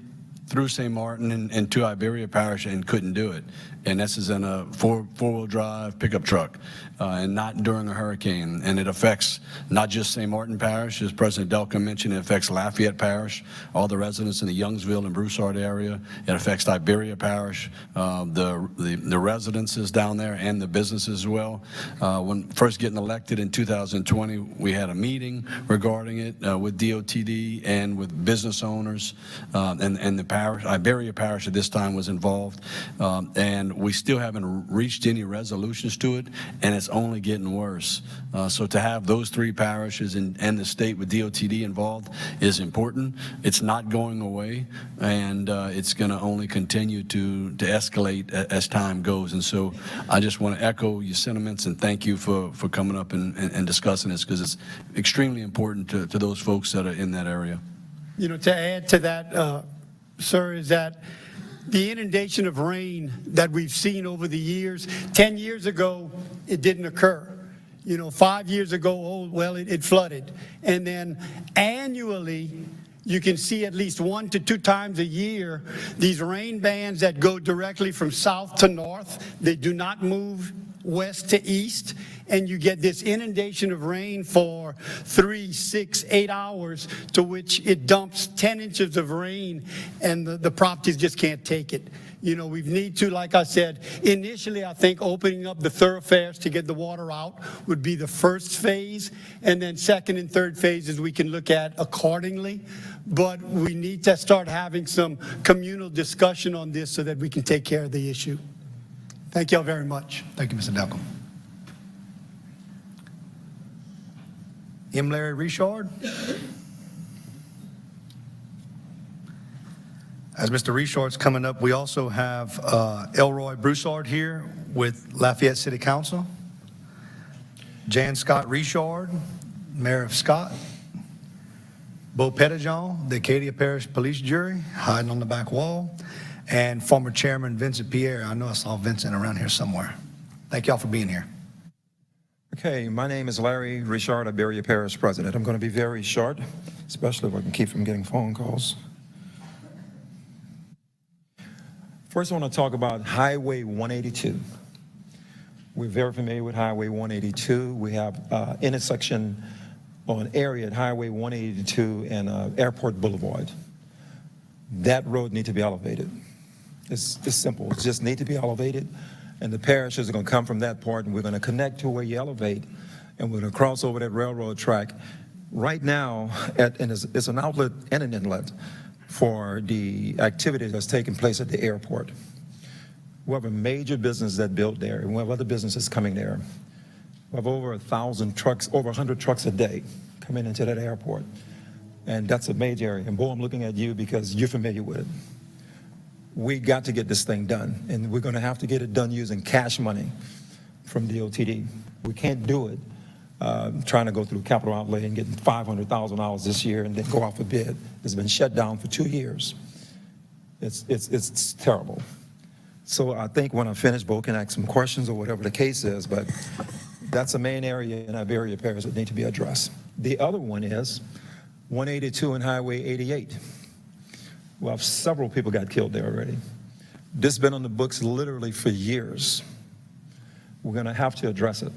through St. Martin and to Iberia Parish and couldn't do it. And this is in a four-wheel drive pickup truck, and not during a hurricane. And it affects not just St. Martin Parish, as President Delcom mentioned, it affects Lafayette Parish, all the residents in the Youngsville and Broussard area. It affects Iberia Parish, the residences down there and the businesses as well. When first getting elected in 2020, we had a meeting regarding it with DOTD and with business owners, and the parish, Iberia Parish at this time was involved, and we still haven't reached any resolutions to it, and it's only getting worse. So to have those three parishes and the state with DOTD involved is important. It's not going away, and it's going to only continue to escalate as time goes. And so I just want to echo your sentiments and thank you for coming up and discussing this, because it's extremely important to those folks that are in that area. You know, to add to that, sir, is that the inundation of rain that we've seen over the years, 10 years ago, it didn't occur. You know, 5 years ago, it flooded. And then annually, you can see at least 1 to 2 times a year, these rain bands that go directly from south to north. They do not move west to east. and you get this inundation of rain for 3, 6, 8 hours, to which it dumps 10 inches of rain, and the properties just can't take it. You know, we need to, like I said, initially, I think opening up the thoroughfares to get the water out would be the first phase, and then second and third phases we can look at accordingly. But we need to start having some communal discussion on this so that we can take care of the issue. Thank you all very much. Thank you, Mr. Delcom. M. Larry Richard. As Mr. Richard's coming up, we also have Elroy Broussard here with Lafayette City Council. Jan Scott Richard, Mayor of Scott. Bo Pettijohn, the Acadia Parish Police Jury, hiding on the back wall. And former Chairman Vincent Pierre. I know I saw Vincent around here somewhere. Thank y'all for being here. Okay, my name is Larry Richard, Iberia Parish President. I'm going to be very short, especially if I can keep from getting phone calls. First, I want to talk about Highway 182. We're very familiar with Highway 182. We have intersection or an area at Highway 182 and Airport Boulevard. That road needs to be elevated. It's simple. It just needs to be elevated, and the parishes are going to come from that part, and we're going to connect to where you elevate, and we're going to cross over that railroad track. Right now, and it's an outlet and an inlet for the activity that's taking place at the airport. We have a major business that built there, and we have other businesses coming there. We have over 1,000 trucks, over 100 trucks a day coming into that airport. And that's a major area. And Bo, I'm looking at you because you're familiar with it. We got to get this thing done, and we're going to have to get it done using cash money from DOTD. We can't do it trying to go through capital outlay and getting $500,000 this year and then go off a bid. It's been shut down for 2 years. It's terrible. So I think when I finish, Bo can ask some questions or whatever the case is, but that's a main area in Iberia Parish that need to be addressed. The other one is 182 and Highway 88. Well, several people got killed there already. This has been on the books literally for years. We're going to have to address it.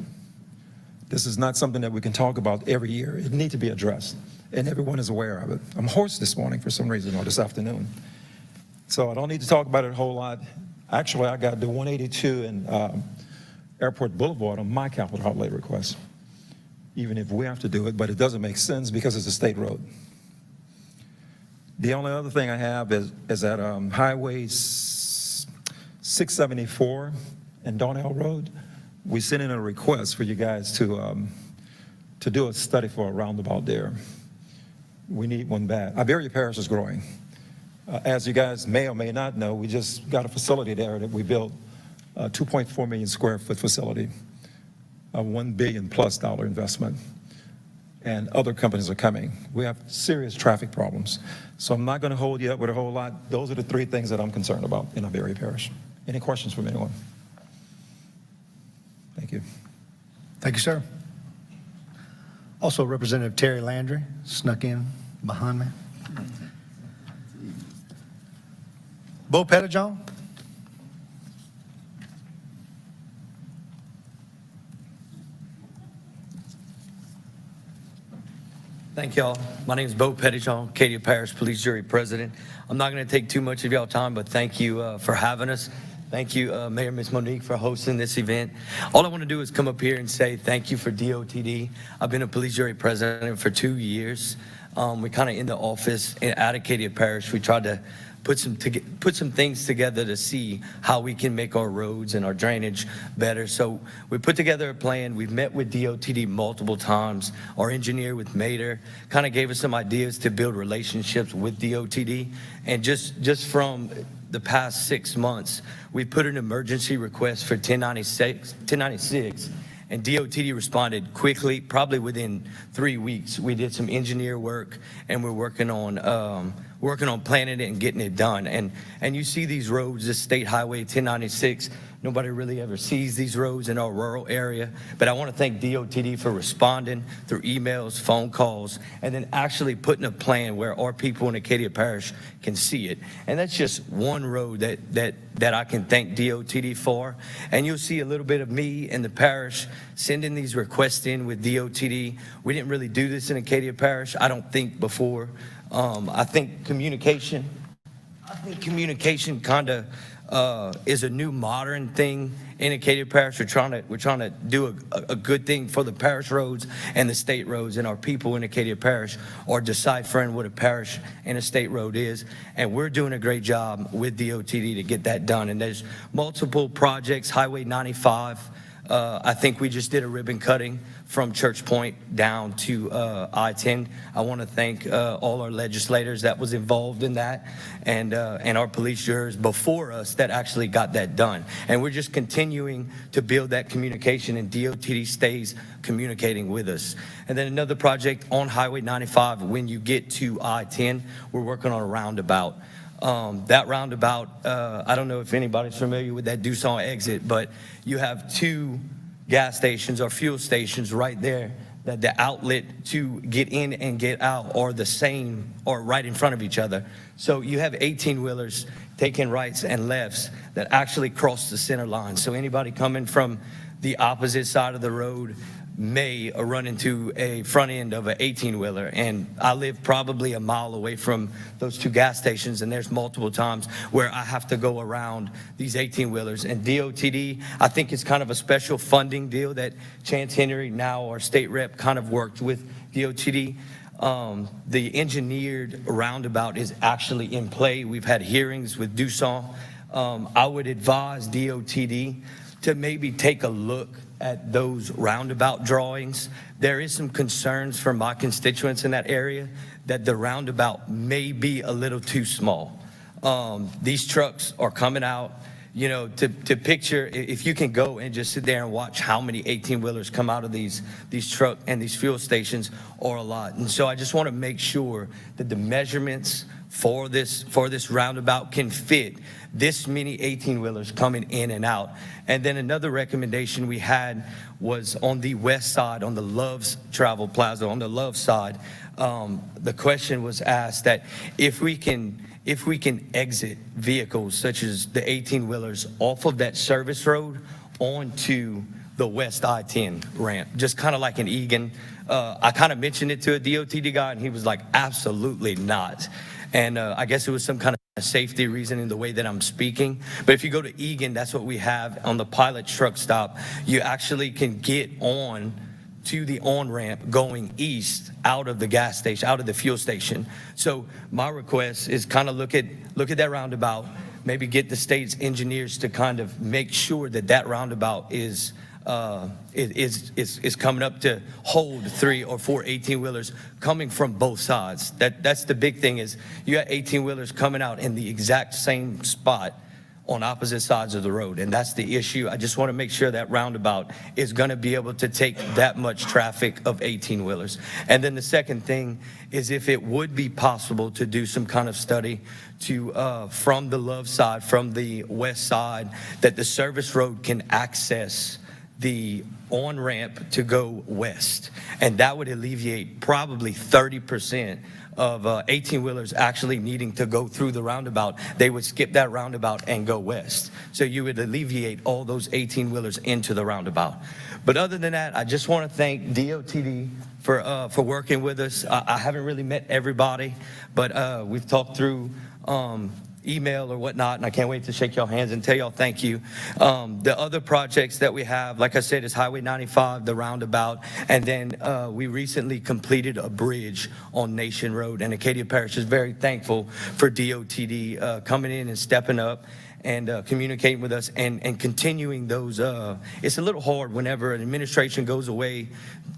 This is not something that we can talk about every year. It needs to be addressed, and everyone is aware of it. I'm hoarse this morning for some reason, or this afternoon. So I don't need to talk about it a whole lot. Actually, I got the 182 and Airport Boulevard on my capital outlay request, even if we have to do it, but it doesn't make sense because it's a state road. The only other thing I have is at Highway 674 and Darnell Road. We sent in a request for you guys to do a study for a roundabout there. We need one bad. Iberia Parish is growing. As you guys may or may not know, we just got a facility there that we built, a 2.4 million square foot facility, a $1 billion plus investment, and other companies are coming. We have serious traffic problems. So I'm not going to hold you up with a whole lot. Those are the three things that I'm concerned about in Iberia Parish. Any questions from anyone? Thank you. Thank you, sir. Also, Representative Terry Landry snuck in behind me. Bo Pettijohn. Thank y'all. My name is Bo Pettijohn, Acadia Parish Police Jury President. I'm not going to take too much of y'all time, but thank you for having us. Thank you, Mayor Ms. Monique, for hosting this event. All I want to do is come up here and say thank you for DOTD. I've been a police jury president for 2 years. We kind of in the office at Acadia Parish. We tried to put some things together to see how we can make our roads and our drainage better. So we put together a plan. We've met with DOTD multiple times. Our engineer with Mater kind of gave us some ideas to build relationships with DOTD. And just from the past 6 months, we put an emergency request for 1096, and DOTD responded quickly, probably within 3 weeks. We did some engineer work, and we're working on planning it and getting it done. And you see these roads, this State Highway 1096, Nobody really ever sees these roads in our rural area. But I want to thank DOTD for responding through emails, phone calls, and then actually putting a plan where our people in Acadia Parish can see it. And that's just one road that I can thank DOTD for. And you'll see a little bit of me and the parish sending these requests in with DOTD. We didn't really do this in Acadia Parish, I don't think, before. I think communication kind of is a new modern thing in Acadia Parish. We're trying to do a good thing for the parish roads and the state roads, and our people in Acadia Parish are deciphering what a parish and a state road is, and we're doing a great job with DOTD to get that done. And there's multiple projects. Highway 95, I think we just did a ribbon cutting from Church Point down to I-10. I want to thank all our legislators that was involved in that, and our police jurors before us that actually got that done. And we're just continuing to build that communication, and DOTD stays communicating with us. And then another project on Highway 95, when you get to I-10, we're working on a roundabout. That roundabout, I don't know if anybody's familiar with that Doosan exit, but you have two gas stations or fuel stations right there that the outlet to get in and get out are the same or right in front of each other. So you have 18-wheelers taking rights and lefts that actually cross the center line. So anybody coming from the opposite side of the road may run into a front end of an 18-wheeler. And I live probably a mile away from those two gas stations, and there's multiple times where I have to go around these 18-wheelers. And DOTD, I think it's kind of a special funding deal that Chance Henry, now our state rep, kind of worked with DOTD. The engineered roundabout is actually in play. We've had hearings with Doosan. I would advise DOTD to maybe take a look at those roundabout drawings. There is some concerns from my constituents in that area that the roundabout may be a little too small. These trucks are coming out, you know, to picture, if you can go and just sit there and watch how many 18-wheelers come out of these truck and these fuel stations are a lot. And so I just want to make sure that the measurements for this roundabout can fit this many 18-wheelers coming in and out. And then another recommendation we had was on the west side, on the Love's Travel Plaza, on the Love side. The question was asked that if we can exit vehicles such as the 18-wheelers off of that service road onto the west I-10 ramp, just kind of like an Egan. I kind of mentioned it to a DOTD guy, and he was like, absolutely not. And I guess it was some kind of safety reason in the way that I'm speaking. But if you go to Egan, that's what we have on the Pilot truck stop. You actually can get on to the on-ramp going east out of the gas station, out of the fuel station. So my request is kind of look at that roundabout, maybe get the state's engineers to kind of make sure that that roundabout is coming up to hold 3 or 4 18-wheelers coming from both sides. That's the big thing, is you got 18-wheelers coming out in the exact same spot on opposite sides of the road, and that's the issue. I just want to make sure that roundabout is going to be able to take that much traffic of 18-wheelers. And then the second thing is if it would be possible to do some kind of study to from the Love side, from the west side, that the service road can access the on-ramp to go west, and that would alleviate probably 30% of 18-wheelers actually needing to go through the roundabout. They would skip that roundabout and go west. So you would alleviate all those 18-wheelers into the roundabout. But other than that, I just want to thank DOTD for working with us. I haven't really met everybody, but we've talked through email or whatnot, and I can't wait to shake y'all hands and tell y'all thank you. The other projects that we have, like I said, is Highway 95, the roundabout, and then we recently completed a bridge on Nation Road, and Acadia Parish is very thankful for DOTD coming in and stepping up and communicating with us and continuing those. It's a little hard whenever an administration goes away,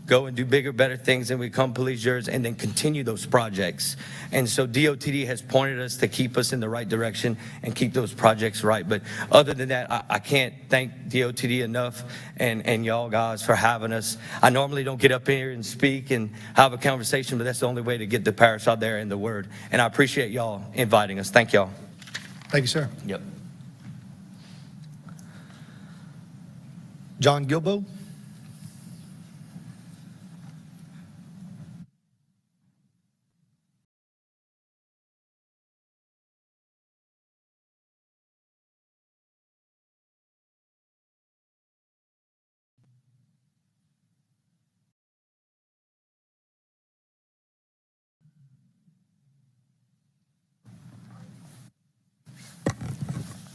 go and do bigger, better things, and we become police jurors and then continue those projects. And so DOTD has pointed us to keep us in the right direction and keep those projects right. But other than that, I can't thank DOTD enough and y'all guys for having us. I normally don't get up here and speak and have a conversation, but that's the only way to get the parish out there and the word. And I appreciate y'all inviting us. Thank y'all. Thank you, sir. Yep. John Gilbo.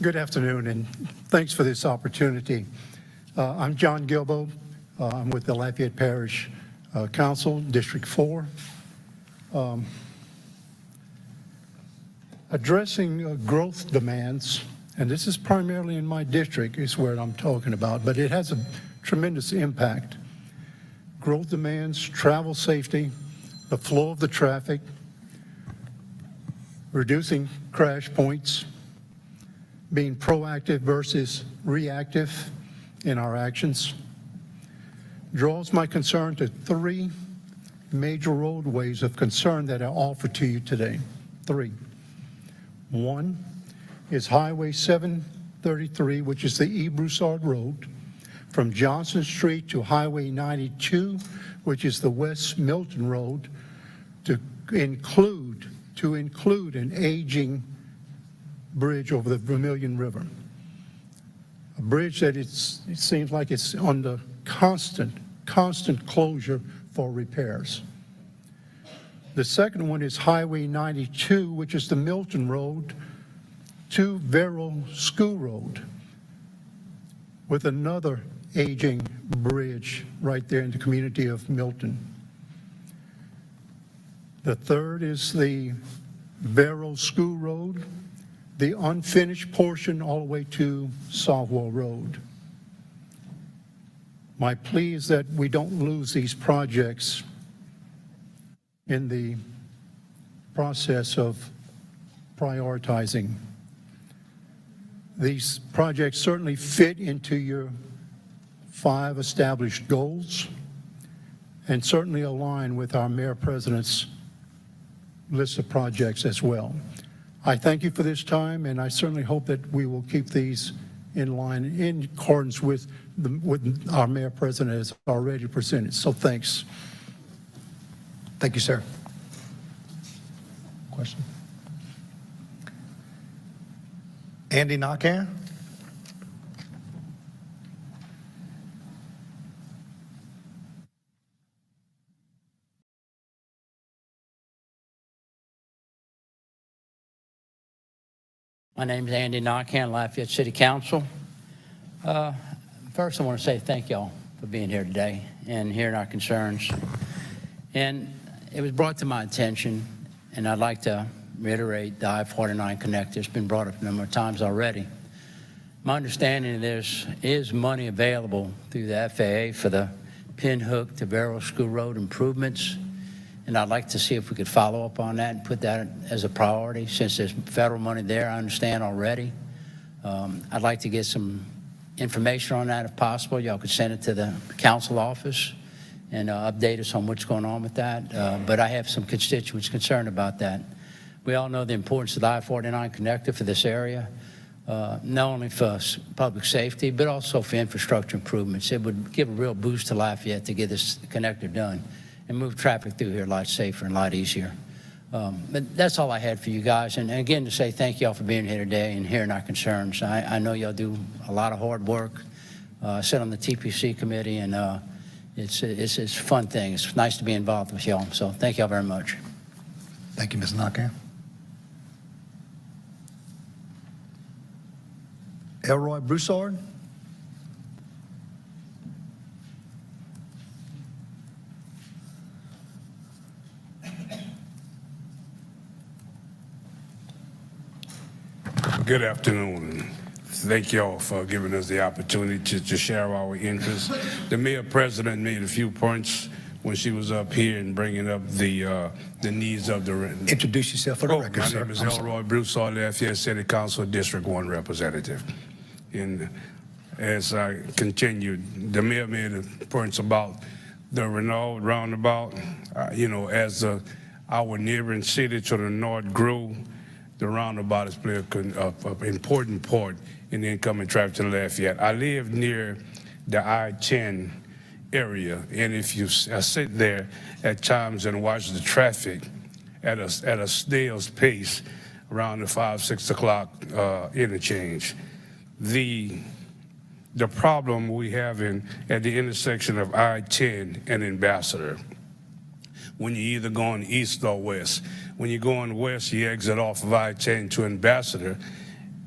Good afternoon, and thanks for this opportunity. I'm John Gilbo. I'm with the Lafayette Parish Council, District 4. Addressing growth demands, and this is primarily in my district, is where I'm talking about, but it has a tremendous impact. Growth demands, travel safety, the flow of the traffic, reducing crash points, being proactive versus reactive in our actions, draws my concern to three major roadways of concern that I offer to you today. Three. One is Highway 733, which is the E. Broussard Road, from Johnson Street to Highway 92, which is the West Milton Road, to include an aging bridge over the Vermilion River. A bridge that it seems like it's under constant closure for repairs. The second one is Highway 92, which is the Milton Road to Vero School Road, with another aging bridge right there in the community of Milton. The third is the Vero School Road, the unfinished portion all the way to Southwell Road. My plea is that we don't lose these projects in the process of prioritizing. These projects certainly fit into your 5 established goals and certainly align with our Mayor President's list of projects as well. I thank you for this time, and I certainly hope that we will keep these in line in accordance with our Mayor President has already presented. So thanks. Thank you, sir. Question? Andy Nakhan? My name is Andy Nakhan, Lafayette City Council. First, I want to say thank y'all for being here today and hearing our concerns. And it was brought to my attention, and I'd like to reiterate the I-49 connector. It's been brought up a number of times already. My understanding is money available through the FAA for the Pinhook to Vero School Road improvements. And I'd like to see if we could follow up on that and put that as a priority. Since there's federal money there, I understand already. I'd like to get some information on that if possible. Y'all could send it to the council office and update us on what's going on with that. But I have some constituents concerned about that. We all know the importance of the I-49 connector for this area, not only for public safety, but also for infrastructure improvements. It would give a real boost to Lafayette to get this connector done and move traffic through here a lot safer and a lot easier. But that's all I had for you guys. And again, to say thank y'all for being here today and hearing our concerns. I know y'all do a lot of hard work. I sit on the TPC committee, and it's a fun thing. It's nice to be involved with y'all. So thank y'all very much. Thank you, Ms. Nakhan. Elroy Broussard? Good afternoon. Thank you all for giving us the opportunity to share our interests. The Mayor President made a few points when she was up here and bringing up the needs of the... Introduce yourself for the record, my sir. name is Elroy Broussard, Lafayette City Council District 1 representative. And as I continued, the mayor made points about the Renault roundabout. As our neighboring city to the north grew, the roundabout has played an important part in the incoming traffic to Lafayette. I live near the I-10 area. And if you sit there at times and watch the traffic at a snail's pace around the 5, 6 o'clock interchange, the problem we have at the intersection of I-10 and Ambassador, when you're either going east or west. When you're going west, you exit off of I-10 to Ambassador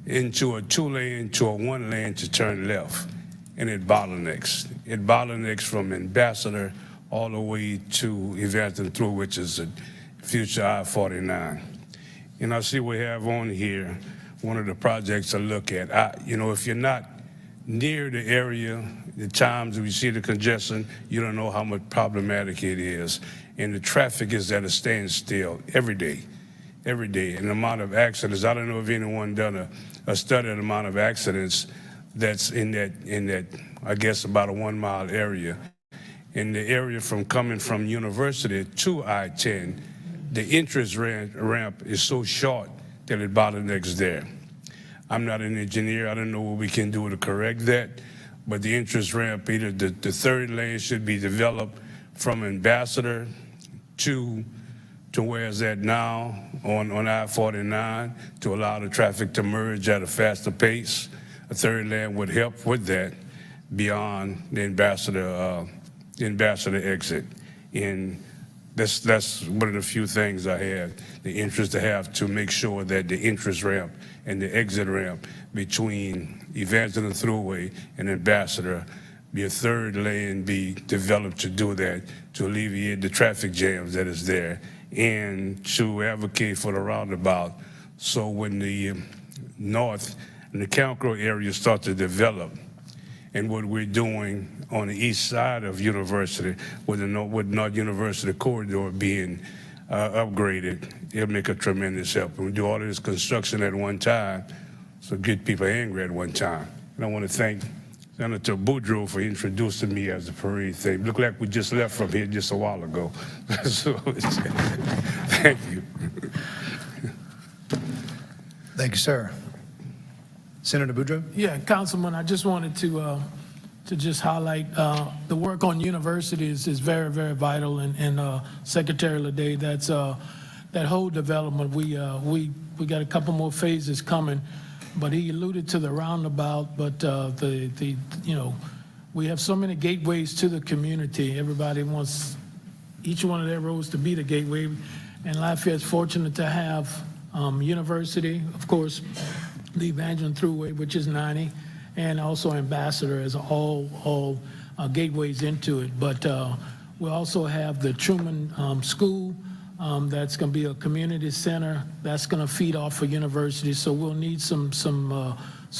into a 2-lane to a 1-lane to turn left, and it bottlenecks. It bottlenecks from Ambassador all the way to Evangeline through, which is a future I-49. And I see we have on here one of the projects to look at. If you're not near the area, the times we see the congestion, you don't know how much problematic it is. And the traffic is at a standstill every day. And the amount of accidents, I don't know if anyone done a study of the amount of accidents that's in that, I guess, about a 1-mile area. In the area coming from University to I-10, the entrance ramp is so short that it bottlenecks there. I'm not an engineer. I don't know what we can do to correct that, but the entrance ramp, either the third lane should be developed from Ambassador to where it's at now on I-49 to allow the traffic to merge at a faster pace. A third lane would help with that beyond the Ambassador exit. And that's one of the few things I had the interest to have to make sure that the entrance ramp and the exit ramp between Evangeline Thruway and Ambassador be a third lane be developed to do that, to alleviate the traffic jams that is there, and to advocate for the roundabout. So when the north and the Council area start to develop, and what we're doing on the east side of University, with North University corridor being upgraded, it'll make a tremendous help. And we do all of this construction at one time, so get people angry at one time. And I want to thank Senator Boudreaux for introducing me as the parade thing. Look like we just left from here just a while ago. So, thank you. Thank you, sir. Senator Boudreaux? Yeah, Councilman, I just wanted to just highlight the work on universities is very, very vital. And Secretary Lede, that's that whole development. We got a couple more phases coming, but he alluded to the roundabout. But we have so many gateways to the community. Everybody wants each one of their roads to be the gateway, and Lafayette's fortunate to have University, of course, the Evangeline Thruway, which is 90, and also Ambassador as all gateways into it. But we also have the Truman School. That's going to be a community center that's going to feed off of University. So we'll need some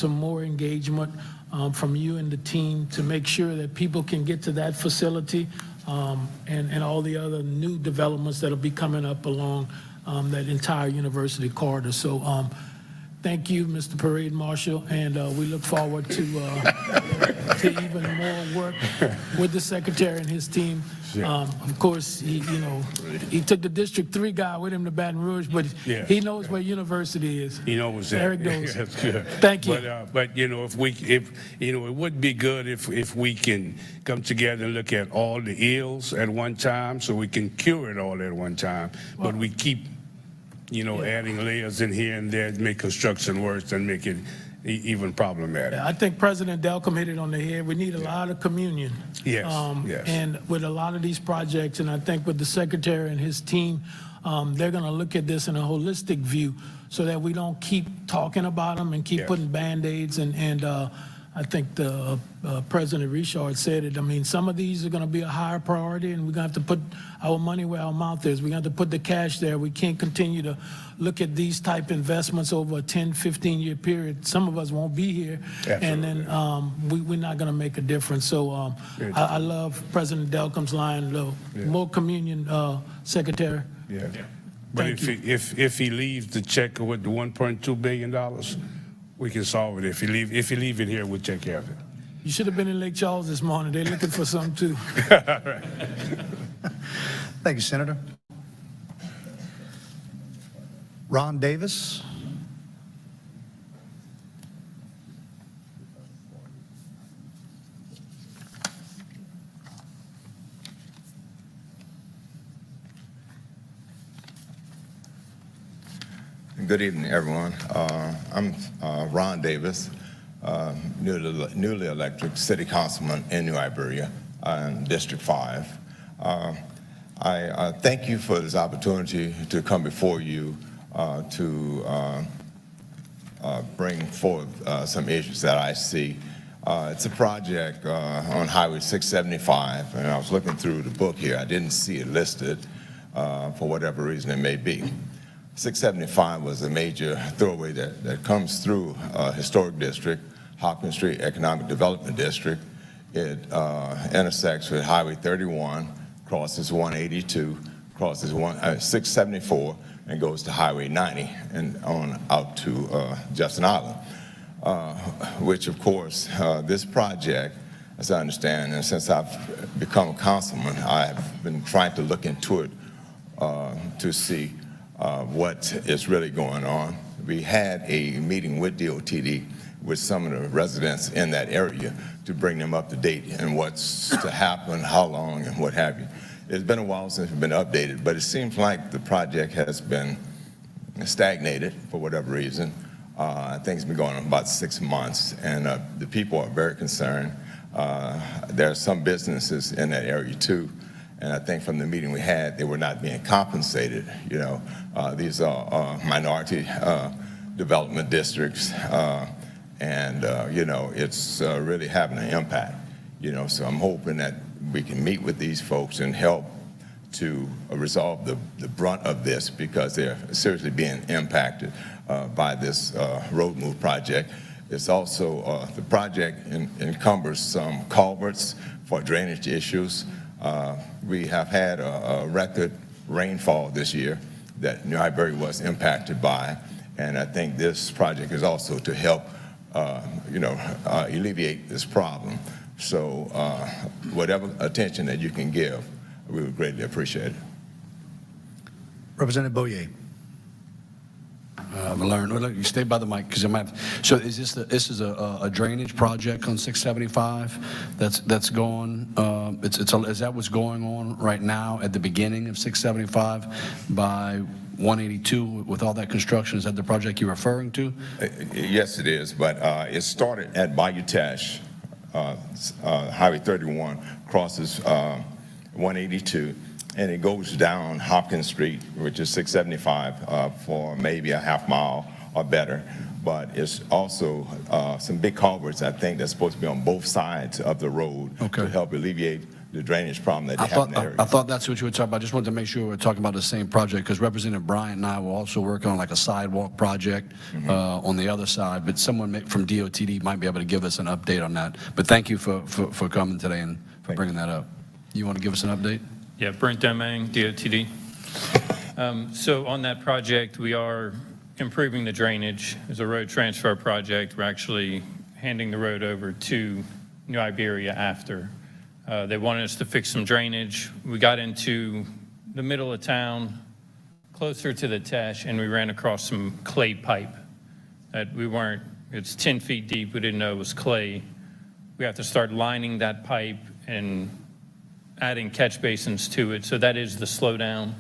more engagement from you and the team to make sure that people can get to that facility and all the other new developments that'll be coming up along that entire University corridor. So thank you, Mr. Parade Marshal, and we look forward to even more work with the Secretary and his team. Of course, he took the District 3 guy with him to Baton Rouge, but he knows where University is. He knows that. Eric knows. That's good. Thank you. But if it would be good if we can come together and look at all the ills at one time, so we can cure it all at one time. But we keep adding layers in here and there to make construction worse and make it even problematic. Yeah, I think President Delcom hit it on the head. We need a lot of communion. Yes, And with a lot of these projects, and I think with the Secretary and his team, they're going to look at this in a holistic view so that we don't keep talking about them and keep putting Band-Aids. And I think the President Richard said it. I mean, some of these are going to be a higher priority, and we're going to have to put our money where our mouth is. We're going to have to put the cash there. We can't continue to look at these type investments over a 10, 15-year period. Some of us won't be here, and then we're not going to make a difference. So I love President Delcom's line, more communion, Secretary. Yeah. But if he leaves the check with the $1.2 billion, we can solve it. If you leave it here, we'll take care of it. You should have been in Lake Charles this morning. They're looking for something too. Thank you, Senator. Ron Davis. Good evening, everyone. I'm Ron Davis, newly elected city councilman in New Iberia in District 5. I thank you for this opportunity to come before you to bring forth some issues that I see. It's a project on Highway 675, and I was looking through the book here. I didn't see it listed for whatever reason it may be. 675 was a major thoroughway that comes through Historic District, Hopkins Street Economic Development District. It intersects with Highway 31, crosses 182, crosses 674, and goes to Highway 90 and on out to Justin Island, which of course, this project, as I understand, and since I've become a councilman, I've been trying to look into it to see what is really going on. We had a meeting with DOTD with some of the residents in that area to bring them up to date and what's to happen, how long, and what have you. It's been a while since we've been updated, but it seems like the project has been stagnated for whatever reason. I think it's been going on about 6 months, and the people are very concerned. There are some businesses in that area too, and I think from the meeting we had, they were not being compensated. You know, these are minority development districts, and you know, it's really having an impact. You know, so I'm hoping that we can meet with these folks and help to resolve the brunt of this, because they're seriously being impacted by this road move project. It's also, the project encumbers some culverts for drainage issues. We have had a record rainfall this year that New Iberia was impacted by, and I think this project is also to help you know, alleviate this problem. So whatever attention that you can give, we would greatly appreciate it. Representative Boyer. You stay by the mic, because I might. So is this is a drainage project on 675 that's going? Is that what's going on right now at the beginning of 675 by 182 with all that construction? Is that the project you're referring to? Yes, it is, but it started at Bayou Teche. Highway 31 crosses 182, and it goes down Hopkins Street, which is 675, for maybe a half mile or better. But it's also some big culverts, I think, that's supposed to be on both sides of the road to help alleviate the drainage problem that they have in the area. I thought that's what you were talking about. I just wanted to make sure we were talking about the same project, because Representative Bryant and I were also working on like a sidewalk project on the other side, but someone from DOTD might be able to give us an update on that. But thank you for coming today and for bringing that up. You want to give us an update? Yeah, Brent Domingue, DOTD. So on that project, we are improving the drainage. It's a road transfer project. We're actually handing the road over to New Iberia after. They wanted us to fix some drainage. We got into the middle of town, closer to the Teche, and we ran across some clay pipe that it's 10 feet deep. We didn't know it was clay. We have to start lining that pipe and adding catch basins to it. So that is the slowdown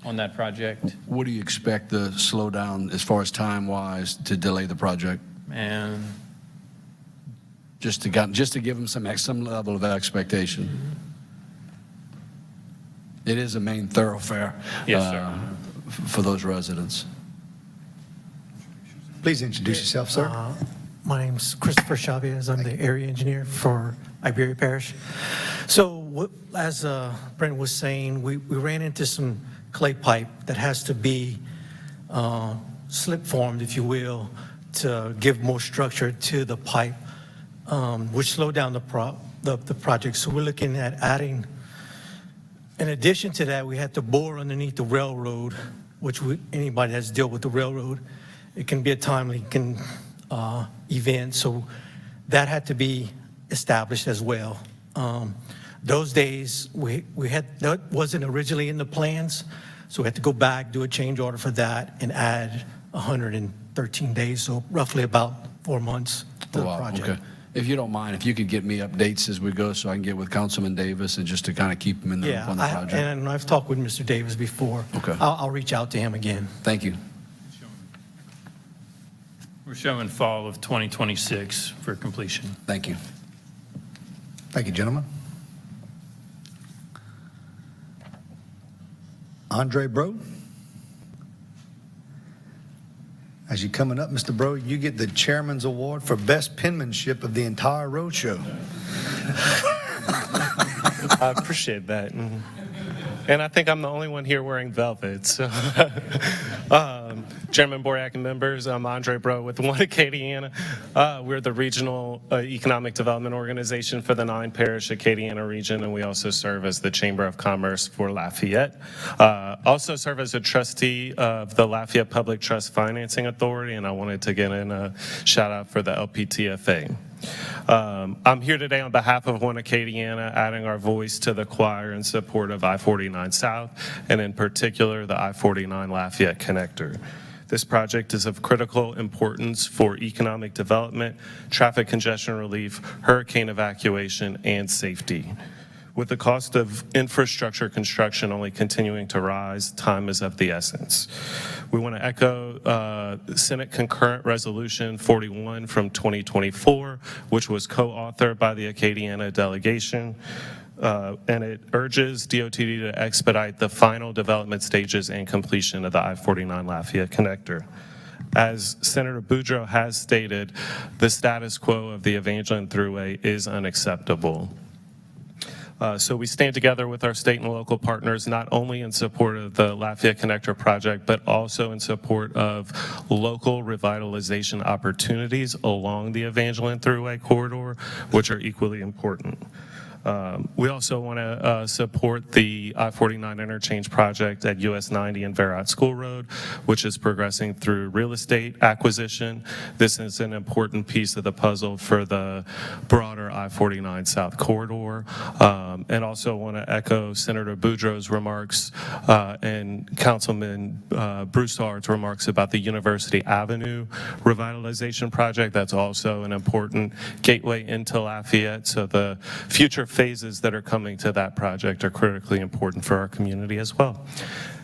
on that project. What do you expect the slowdown as far as time-wise to delay the project? And just to give them some level of expectation. It is a main thoroughfare for those residents. Please introduce yourself, sir. My name's Christopher Chavez. I'm the area engineer for Iberia Parish. So as Brent was saying, we ran into some clay pipe that has to be slip formed, if you will, to give more structure to the pipe, which slowed down the project. So we're looking at adding, in addition to that, we had to bore underneath the railroad, which anybody that's dealt with the railroad, it can be a timely event. So that had to be established as well. Those days, that wasn't originally in the plans, so we had to go back, do a change order for that, and add 113 days, so roughly about 4 months to the project. Okay. If you don't mind, if you could get me updates as we go, so I can get with Councilman Davis and just to kind of keep him in the loop on the project. And I've talked with Mr. Davis before. Okay. I'll reach out to him again. Thank you. showing fall of 2026 for completion. Thank you. Thank you, gentlemen. Andre Bro. As you're coming up, Mr. Bro, you get the Chairman's Award for Best Penmanship of the entire roadshow. I appreciate that. And I think I'm the only one here wearing velvet. So, Chairman Boyack and members, I'm Andre Bro with One Acadiana. We're the regional economic development organization for the 9-parish Acadiana region, and we also serve as the Chamber of Commerce for Lafayette. Also serve as a trustee of the Lafayette Public Trust Financing Authority, and I wanted to get in a shout out for the LPTFA. I'm here today on behalf of One Acadiana, adding our voice to the choir in support of I-49 South, and in particular, the I-49 Lafayette Connector. This project is of critical importance for economic development, traffic congestion relief, hurricane evacuation, and safety. With the cost of infrastructure construction only continuing to rise, time is of the essence. We want to echo Senate Concurrent Resolution 41 from 2024, which was co-authored by the Acadiana delegation. And it urges DOTD to expedite the final development stages and completion of the I-49 Lafayette Connector. As Senator Boudreaux has stated, the status quo of the Evangeline Thruway is unacceptable. So we stand together with our state and local partners, not only in support of the Lafayette Connector project, but also in support of local revitalization opportunities along the Evangeline Thruway corridor, which are equally important. We also want to support the I-49 interchange project at US 90 and Verrat School Road, which is progressing through real estate acquisition. This is an important piece of the puzzle for the broader I-49 South corridor. And also want to echo Senator Boudreaux's remarks and Councilman Broussard's remarks about the University Avenue revitalization project. That's also an important gateway into Lafayette. So the future phases that are coming to that project are critically important for our community as well.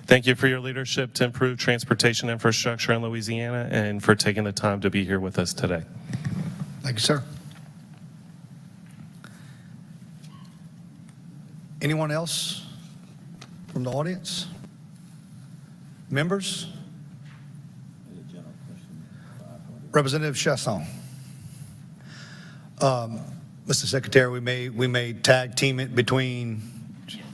Thank you for your leadership to improve transportation infrastructure in Louisiana and for taking the time to be here with us today. Thank you, sir. Anyone else from the audience? Members? Representative Chasson. Mr. Secretary, we may tag team it between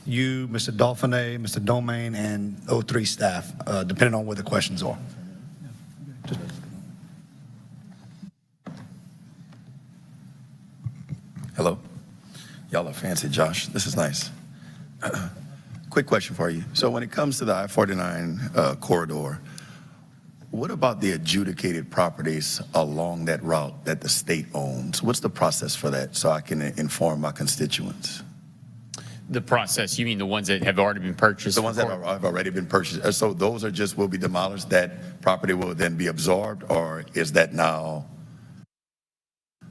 you, Mr. Dauphiné, Mr. Domain, and O3 staff, depending on where the questions are. Hello. Y'all are fancy, Josh. This is nice. Quick question for you. So when it comes to the I-49 corridor, what about the adjudicated properties along that route that the state owns? What's the process for that so I can inform my constituents? The process, you mean the ones that have already been purchased? The ones that have already been purchased. So those are just will be demolished, that property will then be absorbed, or is that now,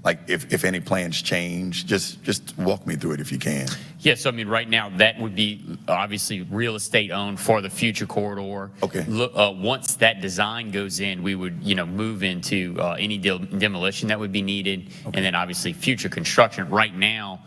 like if any plans change, just walk me through it if you can. Yes, so I mean, right now, that would be obviously real estate owned for the future corridor. Okay. Once that design goes in, we would, move into any demolition that would be needed, and then obviously future construction. Right now,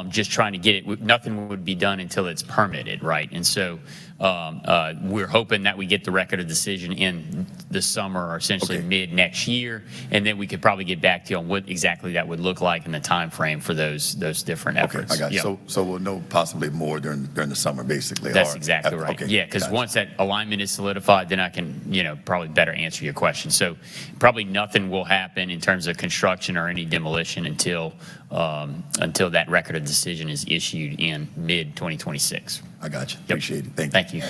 just trying to get it, nothing would be done until it's permitted, right? And so we're hoping that we get the record of decision in the summer or essentially mid next year, and then we could probably get back to you on what exactly that would look like in the time frame for those different efforts. I got you. Yep. So we'll know possibly more during the summer, basically. That's exactly right. Okay. Yeah, because Gotcha. once that alignment is solidified, then I can, probably better answer your question. So probably nothing will happen in terms of construction or any demolition until that record of decision is issued in mid-2026. I got you. Yep. Appreciate it. Thank you.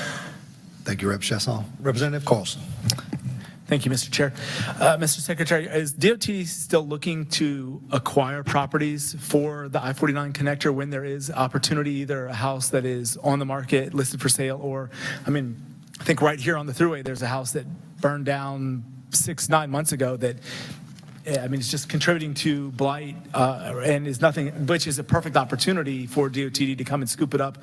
Thank you, Rep. Chasson. Representative Carlson. Thank you, Mr. Chair. Mr. Secretary, is DOT still looking to acquire properties for the I-49 connector when there is opportunity, either a house that is on the market listed for sale, or, I think right here on the Thruway, there's a house that burned down 6-9 months ago that I mean, it's just contributing to blight and is nothing, which is a perfect opportunity for DOTD to come and scoop it up.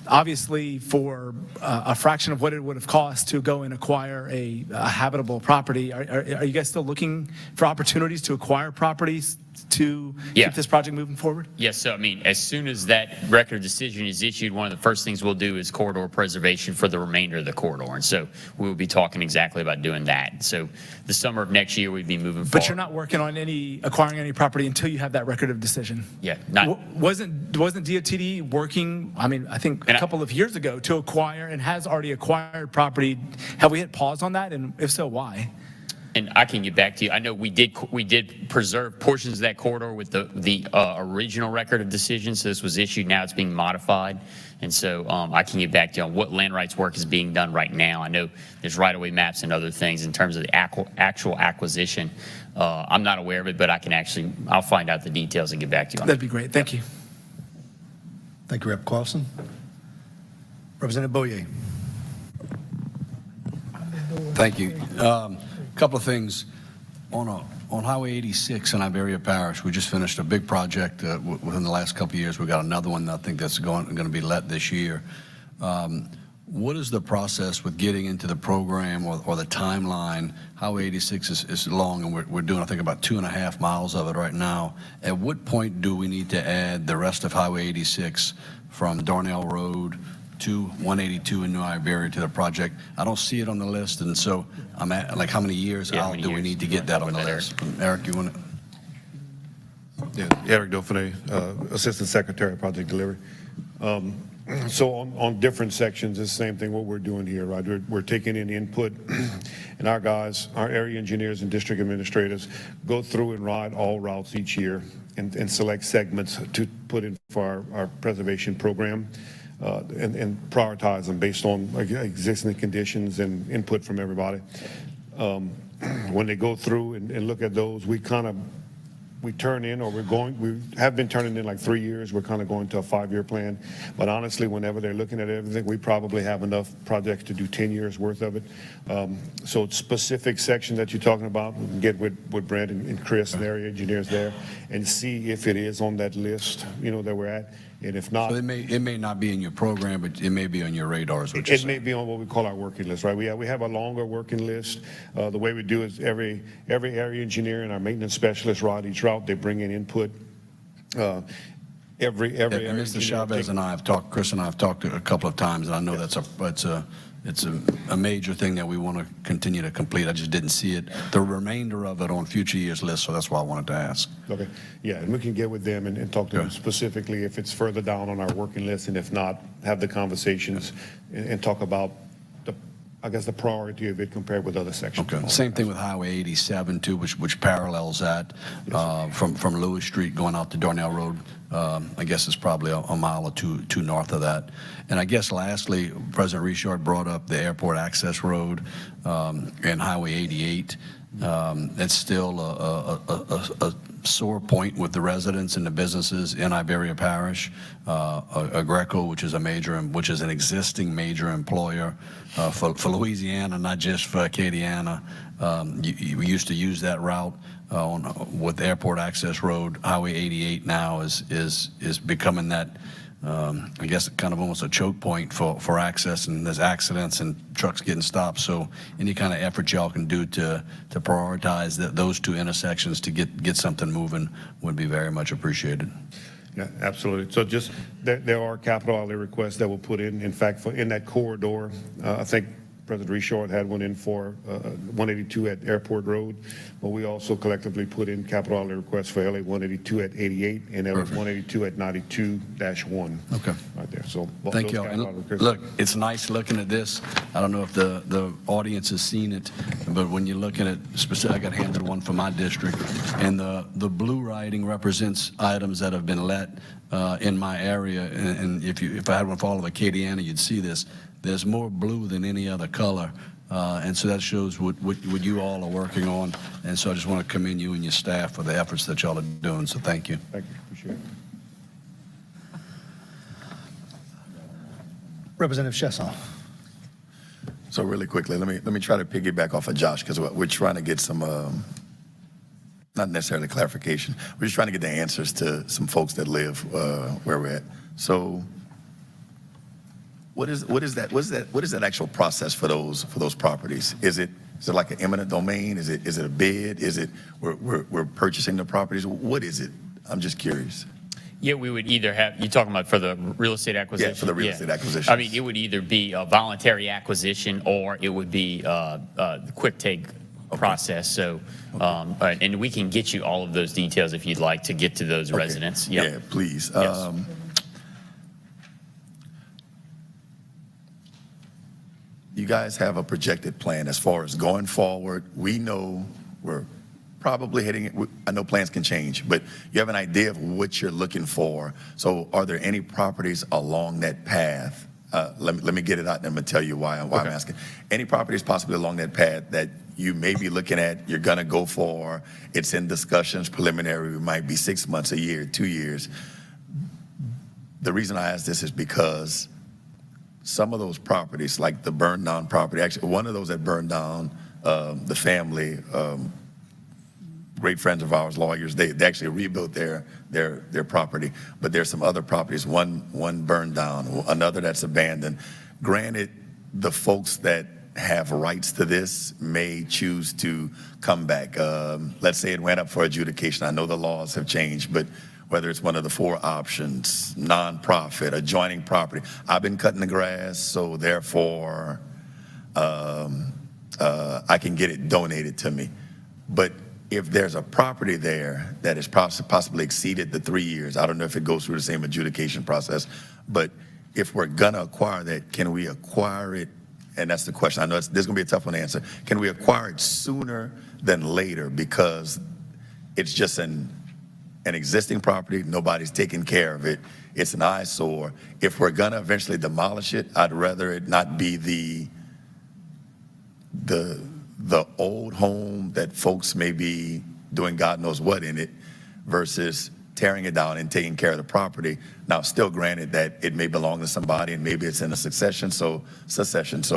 Obviously, for a fraction of what it would have cost to go and acquire a habitable property. Are you guys still looking for opportunities to acquire properties to keep this project moving forward? Yes, so I mean, as soon as that record of decision is issued, one of the first things we'll do is corridor preservation for the remainder of the corridor. And so we will be talking exactly about doing that. So the summer of next year, we'd be moving forward. But you're not working on acquiring any property until you have that record of decision? Yeah. Not, wasn't DOTD working, I mean, I think a couple of years ago to acquire and has already acquired property? Have we hit pause on that? And if so, why? And I can get back to you. I know we did preserve portions of that corridor with the original record of decision. So this was issued. Now it's being modified. And so I can get back to you on what land rights work is being done right now. I know there's right-of-way maps and other things in terms of the actual acquisition. I'm not aware of it, but I'll find out the details and get back to you on That'd be great. Thank you. Thank you, Rep. Clausen. Representative Boyer. Thank you. Couple of things. On Highway 86 in Iberia Parish, we just finished a big project within the last couple of years. We've got another one I think that's going to be let this year. What is the process with getting into the program or the timeline? Highway 86 is long, and we're doing, I think, about 2.5 miles of it right now. At what point do we need to add the rest of Highway 86 from Darnell Road to 182 in New Iberia to the project? I don't see it on the list, and so I'm at, like, how many years out do we need to get that on the list? Eric, you want to? Yeah, Eric Dauphiné, Assistant Secretary of Project Delivery. So on different sections, it's the same thing what we're doing here, right? We're taking in input, and our guys, our area engineers and district administrators go through and ride all routes each year and select segments to put in for our preservation program. And prioritize them based on existing conditions and input from everybody. When they go through and look at those, we turn in, or we have been turning in like 3 years. We're kind of going to a 5-year plan. But honestly, whenever they're looking at everything, we probably have enough projects to do 10 years worth of it. So specific section that you're talking about, we can get with Brent and Chris and area engineers there and see if it is on that list, that we're at. And if not, so it may not be in your program, but it may be on your radars. It may be on what we call our working list, right? We have a longer working list. The way we do is every area engineer and our maintenance specialist ride each route. They bring in input. And Mr. Chavez and I have talked. Chris and I have talked a couple of times, and I know it's a major thing that we want to continue to complete. I just didn't see it, the remainder of it, on future years' list, so that's why I wanted to ask. Okay, yeah, and we can get with them and talk to them specifically if it's further down on our working list, and if not, have the conversations and talk about the priority of it compared with other sections. Okay, same thing with Highway 87 too, which parallels that from Lewis Street going out to Darnell Road. I guess it's probably a mile or two north of that. And I guess lastly, President Richard brought up the airport access road and Highway 88. It's still a sore point with the residents and the businesses in Iberia Parish. Agreco, which is an existing major employer for Louisiana, not just for Acadiana. We used to use that route with the airport access road. Highway 88 now is becoming that, I guess, kind of almost a choke point for access, and there's accidents and trucks getting stopped. So any kind of effort y'all can do to prioritize those two intersections to get something moving would be very much appreciated. Yeah, absolutely. So just there are capital outlay requests that we'll put in. In fact, in that corridor, I think President Richard had one in for 182 at Airport Road, but we also collectively put in capital outlay requests for LA 182 at 88 and LA 182 at 92-1. Okay. Right there. So thank you. And look, it's nice looking at this. I don't know if the audience has seen it, but when you're looking at specific, I got handed one for my district, and the blue writing represents items that have been let in my area. And if I had one for all of Acadiana, you'd see this. There's more blue than any other color, and so that shows what you all are working on. And so I just want to commend you and your staff for the efforts that y'all are doing. So thank you. Thank you. Appreciate it. Representative Chesson. So really quickly, let me try to piggyback off of Josh, because we're trying to get some not necessarily clarification. We're just trying to get the answers to some folks that live where we're at. So what is that actual process for those properties? Is it like an eminent domain? Is it a bid? Is it we're purchasing the properties? What is it? I'm just curious. Yeah, we would either have, you talking about for the real estate acquisition? Yeah, for the real estate acquisition. I mean, it would either be a voluntary acquisition or it would be the quick take process. So, and we can get you all of those details if you'd like to get to those residents. Yep. Yeah, please. Yes. You guys have a projected plan as far as going forward. We know we're probably heading, I know plans can change, but you have an idea of what you're looking for. So are there any properties along that path? Let me get it out and I'm going to tell you why I'm asking. Any properties possibly along that path that you may be looking at, you're going to go for, it's in discussions, preliminary, it might be 6 months, a year, 2 years. The reason I ask this is because some of those properties, like the burned down property, actually one of those that burned down, the family, great friends of ours, lawyers, they actually rebuilt their property, but there's some other properties, one burned down, another that's abandoned. Granted, the folks that have rights to this may choose to come back. Let's say it went up for adjudication. I know the laws have changed, but whether it's one of the 4 options, nonprofit, adjoining property. I've been cutting the grass, so therefore I can get it donated to me. But if there's a property there that has possibly exceeded the 3 years, I don't know if it goes through the same adjudication process, but if we're gonna acquire that, can we acquire it? And that's the question. I know this is gonna be a tough one to answer. Can we acquire it sooner than later because it's just an existing property, nobody's taking care of it, it's an eyesore. If we're gonna eventually demolish it, I'd rather it not be the old home that folks may be doing God knows what in it versus tearing it down and taking care of the property. Now, still granted that it may belong to somebody and maybe it's in a succession, so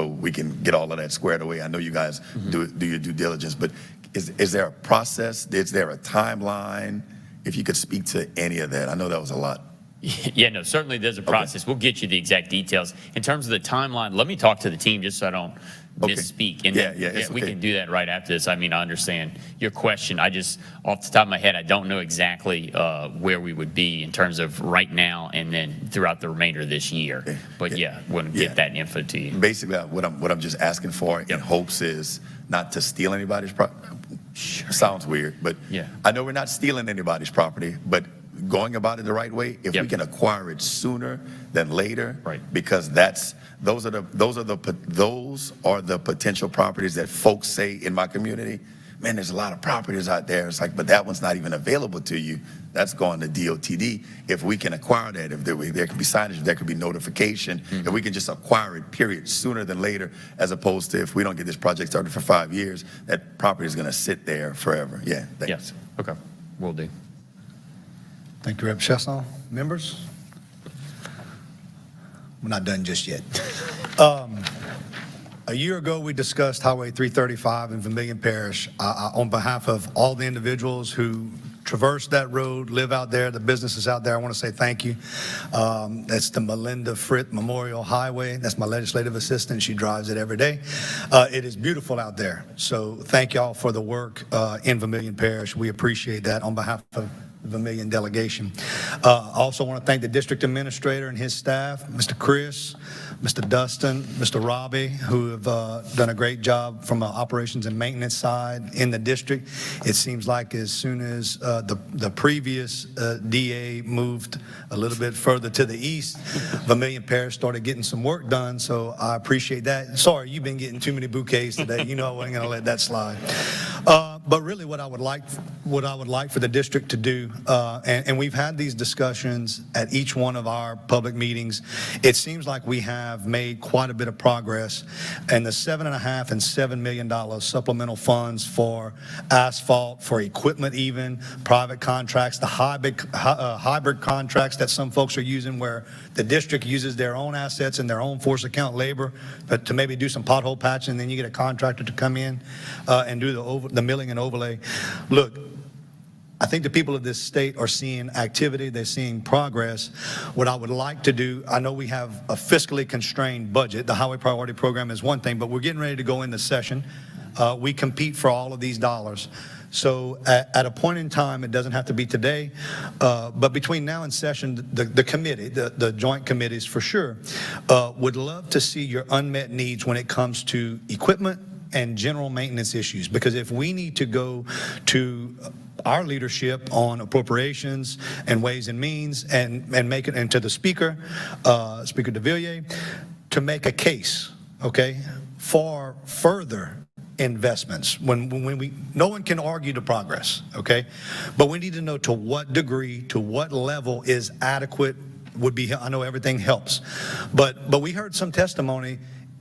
we can get all of that squared away. I know you guys do your due diligence, but is there a process? Is there a timeline? If you could speak to any of that. I know that was a lot. Yeah, no, certainly there's a process. We'll get you the exact details. In terms of the timeline, let me talk to the team just so I don't misspeak. And then, we can do that right after this. I mean, I understand your question. I just, off the top of my head, I don't know exactly where we would be in terms of right now and then throughout the remainder of this year. But we'll get that info to you. Basically, what I'm just asking for in hopes is not to steal anybody's property. Sounds weird, but I know we're not stealing anybody's property, but going about it the right way, if we can acquire it sooner than later, because those are the potential properties that folks say in my community, man, there's a lot of properties out there. It's like, but that one's not even available to you. That's going to DOTD. If we can acquire that, if there can be signage, if there could be notification, if we can just acquire it, period, sooner than later, as opposed to if we don't get this project started for 5 years, that property is going to sit there forever. Yeah, thanks. Yes, okay, will do. Thank you, Rep. Chesson. Members? We're not done just yet. A year ago, we discussed Highway 335 in Vermilion Parish. On behalf of all the individuals who traverse that road, live out there, the businesses out there, I want to say thank you. That's the Melinda Fritt Memorial Highway. That's my legislative assistant. She drives it every day. It is beautiful out there. So thank y'all for the work in Vermilion Parish. We appreciate that on behalf of the Vermilion delegation. I also want to thank the district administrator and his staff, Mr. Chris, Mr. Dustin, Mr. Robbie, who have done a great job from an operations and maintenance side in the district. It seems like as soon as the previous DA moved a little bit further to the east, Vermilion Parish started getting some work done, so I appreciate that. Sorry, you've been getting too many bouquets today. You know I wasn't going to let that slide. But really what I would like for the district to do, and we've had these discussions at each one of our public meetings, it seems like we have made quite a bit of progress, and the $7.5 and $7 million supplemental funds for asphalt, for equipment even, private contracts, the hybrid contracts that some folks are using where the district uses their own assets and their own force account labor, but to maybe do some pothole patching, and then you get a contractor to come in and do the milling and overlay. Look, I think the people of this state are seeing activity, they're seeing progress. What I would like to do, I know we have a fiscally constrained budget. The Highway Priority Program is one thing, but we're getting ready to go into session. We compete for all of these dollars. So at a point in time, it doesn't have to be today, but between now and session, the committee, the joint committees for sure, would love to see your unmet needs when it comes to equipment and general maintenance issues. Because if we need to go to our leadership on appropriations and ways and means and make it, and to the speaker, Speaker DeVilliers, to make a case, okay, for further investments when no one can argue the progress, okay, but we need to know to what degree, to what level is adequate would be. I know everything helps, but we heard some testimony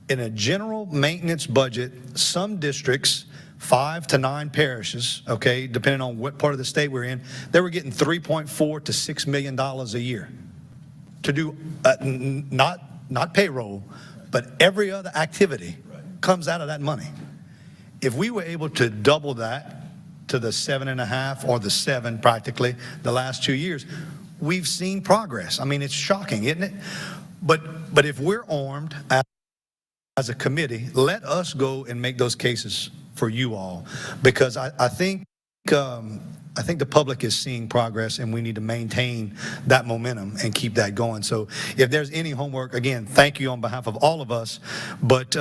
in a general maintenance budget. Some districts, 5 to 9 parishes, okay, depending on what part of the state we're in, they were getting $3.4 to $6 million a year to do not payroll, but every other activity comes out of that money. If we were able to double that to the 7.5 or the 7 practically the last 2 years, we've seen progress. I mean, it's shocking, isn't it? But if we're armed as a committee, let us go and make those cases for you all, because I think the public is seeing progress, and we need to maintain that momentum and keep that going. So if there's any homework, again, thank you on behalf of all of us, but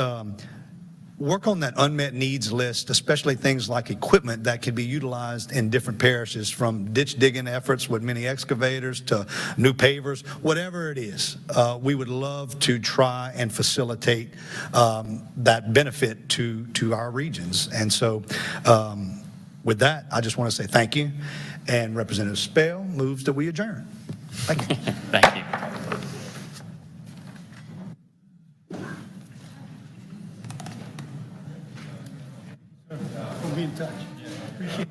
work on that unmet needs list, especially things like equipment that could be utilized in different parishes, from ditch digging efforts with mini excavators to new pavers, whatever it is. We would love to try and facilitate that benefit to our regions. And so with that, I just want to say thank you. And Representative Spell moves that we adjourn. Thank you. Thank you. We'll be in touch. Appreciate it.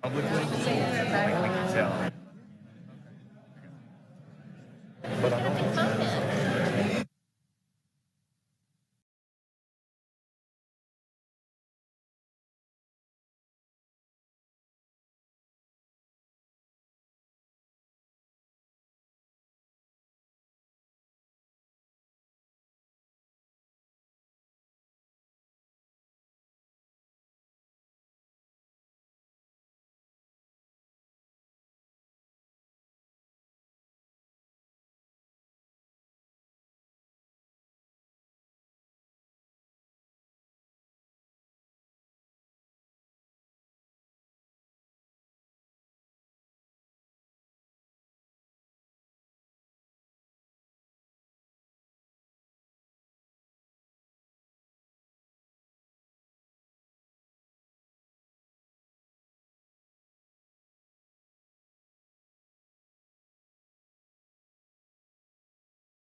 Publicly, like we can tell. But I don't